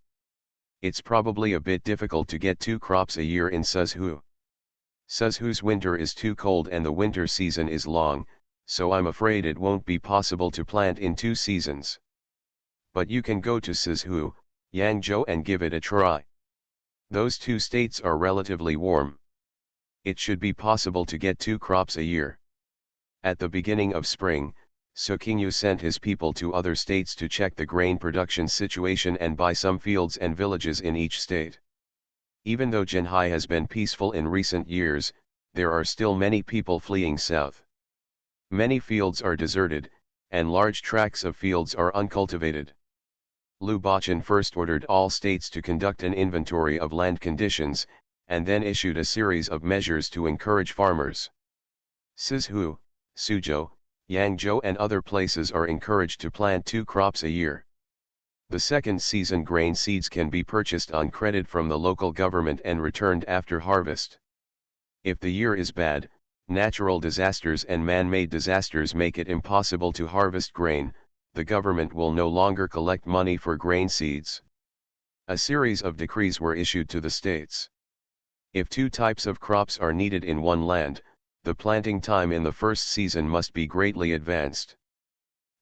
It's probably a bit difficult to get 2 crops a year in Suzhou. Suzhou's winter is too cold and the winter season is long, so I'm afraid it won't be possible to plant in 2 seasons. But you can go to Suzhou, Yangzhou and give it a try. Those 2 states are relatively warm. It should be possible to get 2 crops a year. At the beginning of spring, Sukingyu sent his people to other states to check the grain production situation and buy some fields and villages in each state. Even though Jinhai has been peaceful in recent years, there are still many people fleeing south. Many fields are deserted, and large tracts of fields are uncultivated. Liu Bachan first ordered all states to conduct an inventory of land conditions, and then issued a series of measures to encourage farmers. Suzhou, Suzhou, Yangzhou and other places are encouraged to plant 2 crops a year. The second season grain seeds can be purchased on credit from the local government and returned after harvest. If the year is bad, natural disasters and man-made disasters make it impossible to harvest grain, the government will no longer collect money for grain seeds. A series of decrees were issued to the states. If two types of crops are needed in one land, the planting time in the first season must be greatly advanced.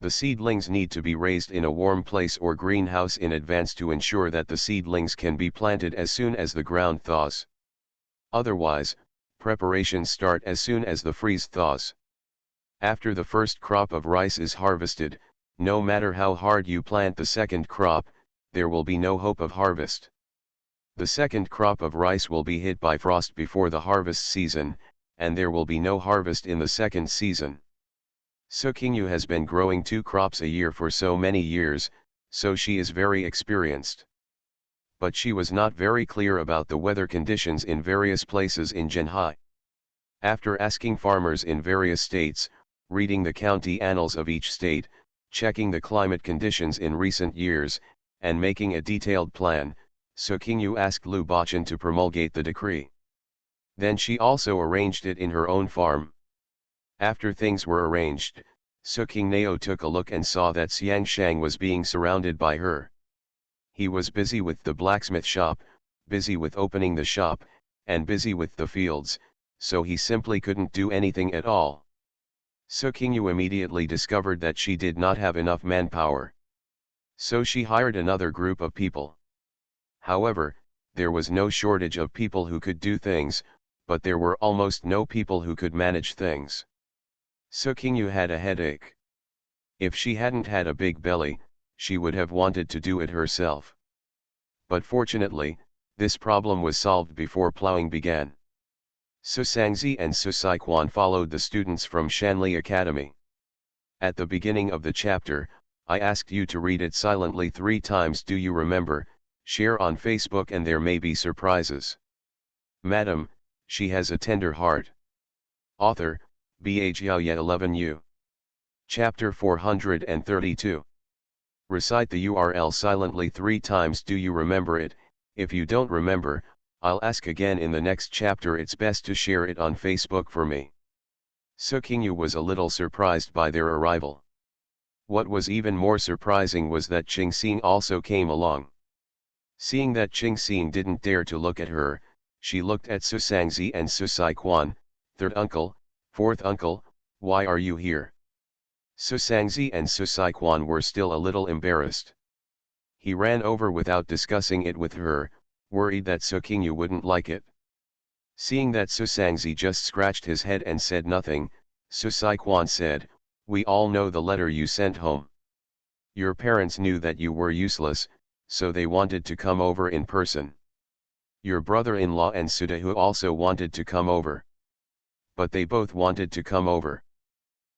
The seedlings need to be raised in a warm place or greenhouse in advance to ensure that the seedlings can be planted as soon as the ground thaws. Otherwise, preparations start as soon as the freeze thaws. After the first crop of rice is harvested, no matter how hard you plant the second crop, there will be no hope of harvest. The second crop of rice will be hit by frost before the harvest season, and there will be no harvest in the second season. Sukingyu has been growing 2 crops a year for so many years, so she is very experienced. But she was not very clear about the weather conditions in various places in Zhenhai. After asking farmers in various states, reading the county annals of each state, checking the climate conditions in recent years, and making a detailed plan, Sukingyu asked Lu Bachan to promulgate the decree. Then she also arranged it in her own farm. After things were arranged, Sukingnao took a look and saw that Xiang Shang was being surrounded by her. He was busy with the blacksmith shop, busy with opening the shop, and busy with the fields, so he simply couldn't do anything at all. Sukingyu immediately discovered that she did not have enough manpower. So she hired another group of people. However, there was no shortage of people who could do things, but there were almost no people who could manage things. Sukingyu had a headache. If she hadn't had a big belly, she would have wanted to do it herself. But fortunately, this problem was solved before plowing began. Su Sangzi and Su Saiquan followed the students from Shanli Academy. At the beginning of the chapter, I asked you to read it silently 3 times. Do you remember? Share on Facebook and there may be surprises. Madam, she has a tender heart. Author, Bh Yaoye 11U. Chapter 432. Recite the URL silently 3 times. Do you remember it? If you don't remember, I'll ask again in the next chapter. It's best to share it on Facebook for me. Sukingyu was a little surprised by their arrival. What was even more surprising was that Qingxing also came along. Seeing that Qingxing didn't dare to look at her, she looked at Su Sangzi and Su Saiquan. Third uncle, fourth uncle, why are you here? Su Sangzi and Su Saiquan were still a little embarrassed. He ran over without discussing it with her, worried that Sukingyu wouldn't like it. Seeing that Su Sangzi just scratched his head and said nothing, Su Saiquan said, "We all know the letter you sent home. Your parents knew that you were useless, so they wanted to come over in person. Your brother-in-law and Sudahu also wanted to come over. But they both wanted to come over.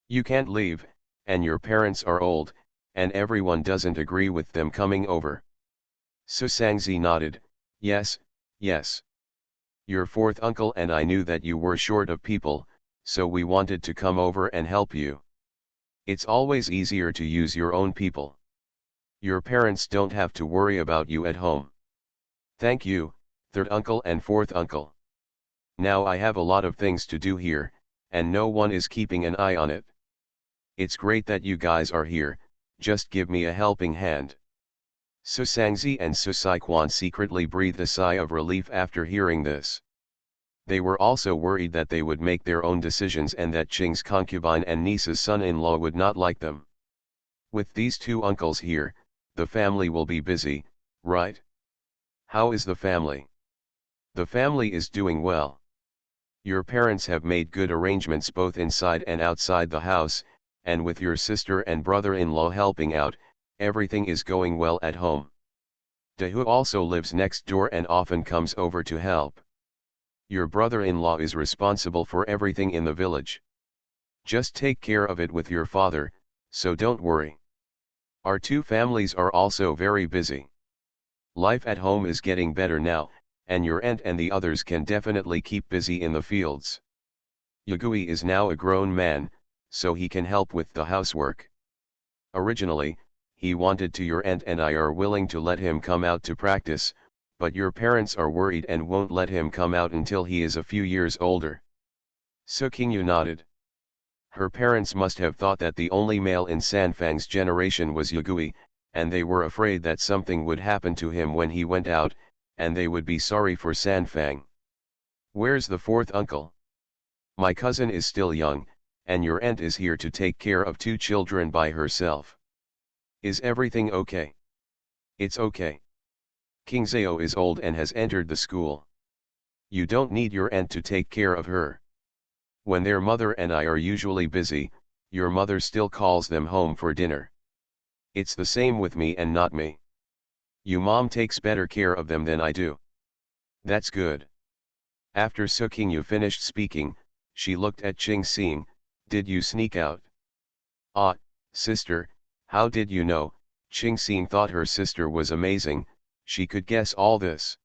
You can't leave, and your parents are old, and everyone doesn't agree with them coming over." Su Sangzi nodded, "Yes, yes. Your fourth uncle and I knew that you were short of people, so we wanted to come over and help you. It's always easier to use your own people. Your parents don't have to worry about you at home. Thank you, third uncle and fourth uncle. Now I have a lot of things to do here, and no one is keeping an eye on it. It's great that you guys are here, just give me a helping hand." Su Sangzi and Su Saiquan secretly breathed a sigh of relief after hearing this. They were also worried that they would make their own decisions and that Qing's concubine and niece's son-in-law would not like them. With these 2 uncles here, the family will be busy, right? How is the family? The family is doing well. Your parents have made good arrangements both inside and outside the house, and with your sister and brother-in-law helping out, everything is going well at home. Dahu also lives next door and often comes over to help. Your brother-in-law is responsible for everything in the village. Just take care of it with your father, so don't worry. Our 2 families are also very busy. Life at home is getting better now, and your aunt and the others can definitely keep busy in the fields. Yagui is now a grown man, so he can help with the housework. Originally, he wanted to. Your aunt and I are willing to let him come out to practice, but your parents are worried and won't let him come out until he is a few years older." Sukingyu nodded. Her parents must have thought that the only male in Sanfang's generation was Yagui, and they were afraid that something would happen to him when he went out, and they would be sorry for Sanfang. Where's the fourth uncle? My cousin is still young, and your aunt is here to take care of 2 children by herself. Is everything okay? It's okay. King Zhao is old and has entered the school. You don't need your aunt to take care of her. When their mother and I are usually busy, your mother still calls them home for dinner. It's the same with me and not me. You mom takes better care of them than I do. That's good. After Su Qingyu finished speaking, she looked at Qing Xing. Did you sneak out? Ah, sister, how did you know? Qing Xing thought her sister was amazing, she could guess all this.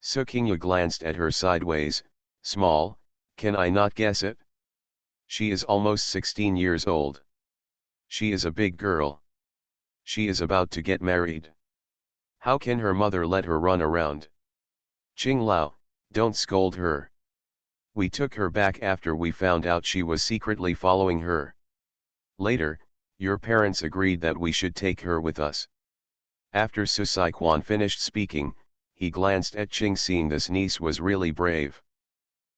Su Qingyu glanced at her sideways. Small, can I not guess it? She is almost 16 years old. She is a big girl. She is about to get married. How can her mother let her run around? Qing Lao, don't scold her. We took her back after we found out she was secretly following her. Later, your parents agreed that we should take her with us. After Su Saiquan finished speaking, he glanced at Qing Xing. This niece was really brave.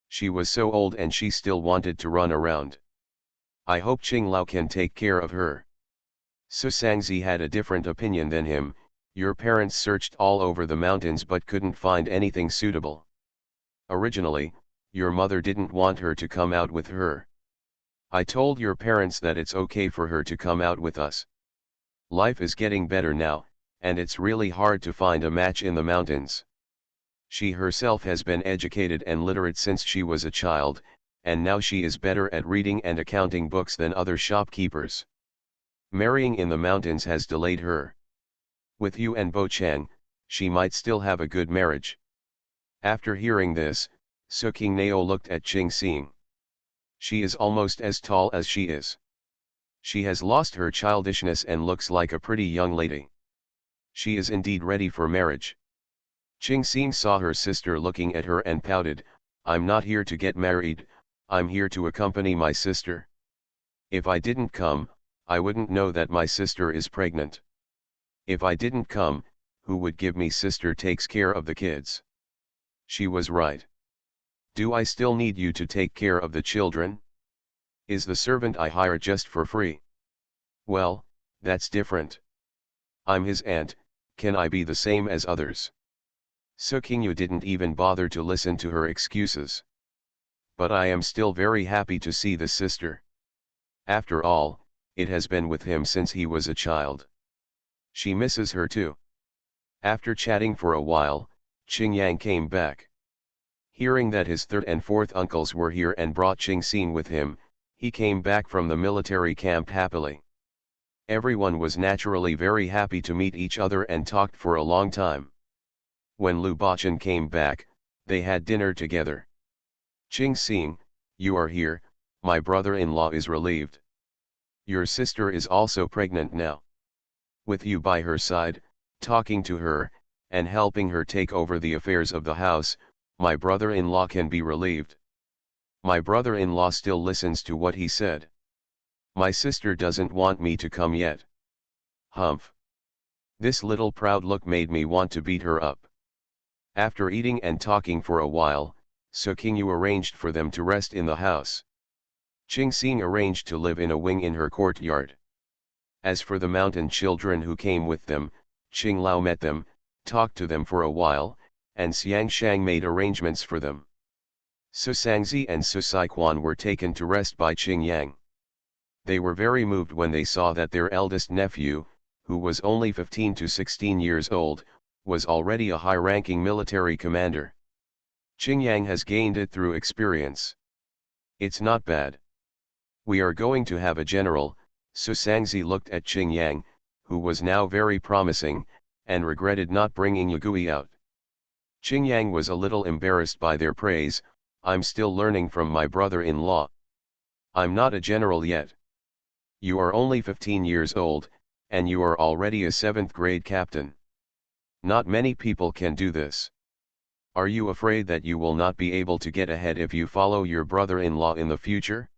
She was so old and she still wanted to run around. I hope Qing Lao can take care of her. Su Sangzi had a different opinion than him. Your parents searched all over the mountains but couldn't find anything suitable. Originally, your mother didn't want her to come out with her. I told your parents that it's okay for her to come out with us. Life is getting better now, and it's really hard to find a match in the mountains. She herself has been educated and literate since she was a child, and now she is better at reading and accounting books than other shopkeepers. Marrying in the mountains has delayed her. With you and Bo Chang, she might still have a good marriage. After hearing this, Su Qingnao looked at Qing Xing. She is almost as tall as she is. She has lost her childishness and looks like a pretty young lady. She is indeed ready for marriage. Qing Xing saw her sister looking at her and pouted, I'm not here to get married, I'm here to accompany my sister. If I didn't come, I wouldn't know that my sister is pregnant. If I didn't come, who would give me? Sister takes care of the kids. She was right. Do I still need you to take care of the children? Is the servant I hire just for free? Well, that's different. I'm his aunt, can I be the same as others? Su Qingyu didn't even bother to listen to her excuses. But I am still very happy to see the sister. After all, it has been with him since he was a child. She misses her too. After chatting for a while, Qing Yang came back. Hearing that his third and fourth uncles were here and brought Qing Xing with him, he came back from the military camp happily. Everyone was naturally very happy to meet each other and talked for a long time. When Lu Bachan came back, they had dinner together. Qing Xing, you are here, my brother-in-law is relieved. Your sister is also pregnant now. With you by her side, talking to her, and helping her take over the affairs of the house, my brother-in-law can be relieved. My brother-in-law still listens to what he said. My sister doesn't want me to come yet. Humph. This little proud look made me want to beat her up. After eating and talking for a while, Su Qingyu arranged for them to rest in the house. Qing Xing arranged to live in a wing in her courtyard. As for the mountain children who came with them, Qing Lao met them, talked to them for a while, and Xiang Shang made arrangements for them. Su Sangzi and Su Saiquan were taken to rest by Qing Yang. They were very moved when they saw that their eldest nephew, who was only 15 to 16 years old, was already a high-ranking military commander. Qing Yang has gained it through experience. It's not bad. We are going to have a general. Su Sangzi looked at Qing Yang, who was now very promising, and regretted not bringing Yagui out. Qing Yang was a little embarrassed by their praise. I'm still learning from my brother-in-law. I'm not a general yet. You are only 15 years old, and you are already a 7th grade captain. Not many people can do this. Are you afraid that you will not be able to get ahead if you follow your brother-in-law in the future?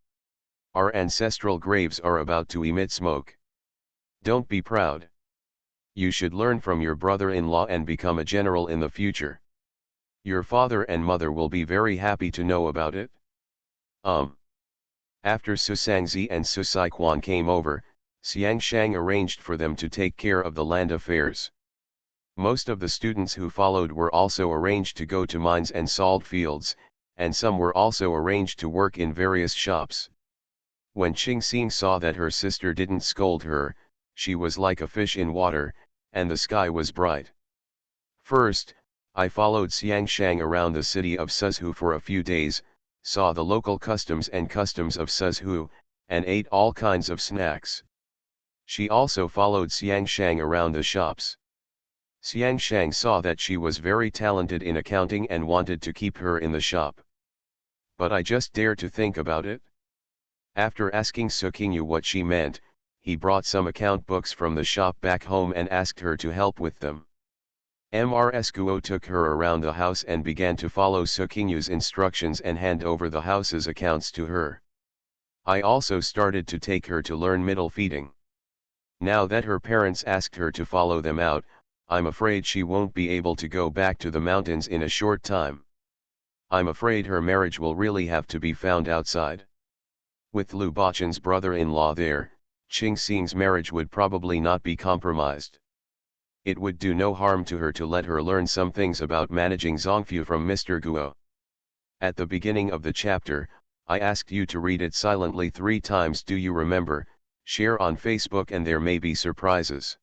Our ancestral graves are about to emit smoke. Don't be proud. You should learn from your brother-in-law and become a general in the future. Your father and mother will be very happy to know about it. After Su Sangzi and Su Saiquan came over, Xiang Shang arranged for them to take care of the land affairs. Most of the students who followed were also arranged to go to mines and salt fields, and some were also arranged to work in various shops. When Qingxing saw that her sister didn't scold her, she was like a fish in water, and the sky was bright. First, I followed Xiang Shang around the city of Suzhou for a few days, saw the local customs and customs of Suzhou, and ate all kinds of snacks. She also followed Xiang Shang around the shops. Xiang Shang saw that she was very talented in accounting and wanted to keep her in the shop. But I just dared to think about it. After asking Su Qingyu what she meant, he brought some account books from the shop back home and asked her to help with them. Mrs. Guo took her around the house and began to follow Su Qingyu's instructions and hand over the house's accounts to her. I also started to take her to learn middle feeding. Now that her parents asked her to follow them out, I'm afraid she won't be able to go back to the mountains in a short time. I'm afraid her marriage will really have to be found outside. With Lu Bachan's brother-in-law there, Qingxing's marriage would probably not be compromised. It would do no harm to her to let her learn some things about managing Zongfu from Mr. Guo. At the beginning of the chapter, I asked you to read it silently 3 times. Do you remember? Share on Facebook and there may be surprises.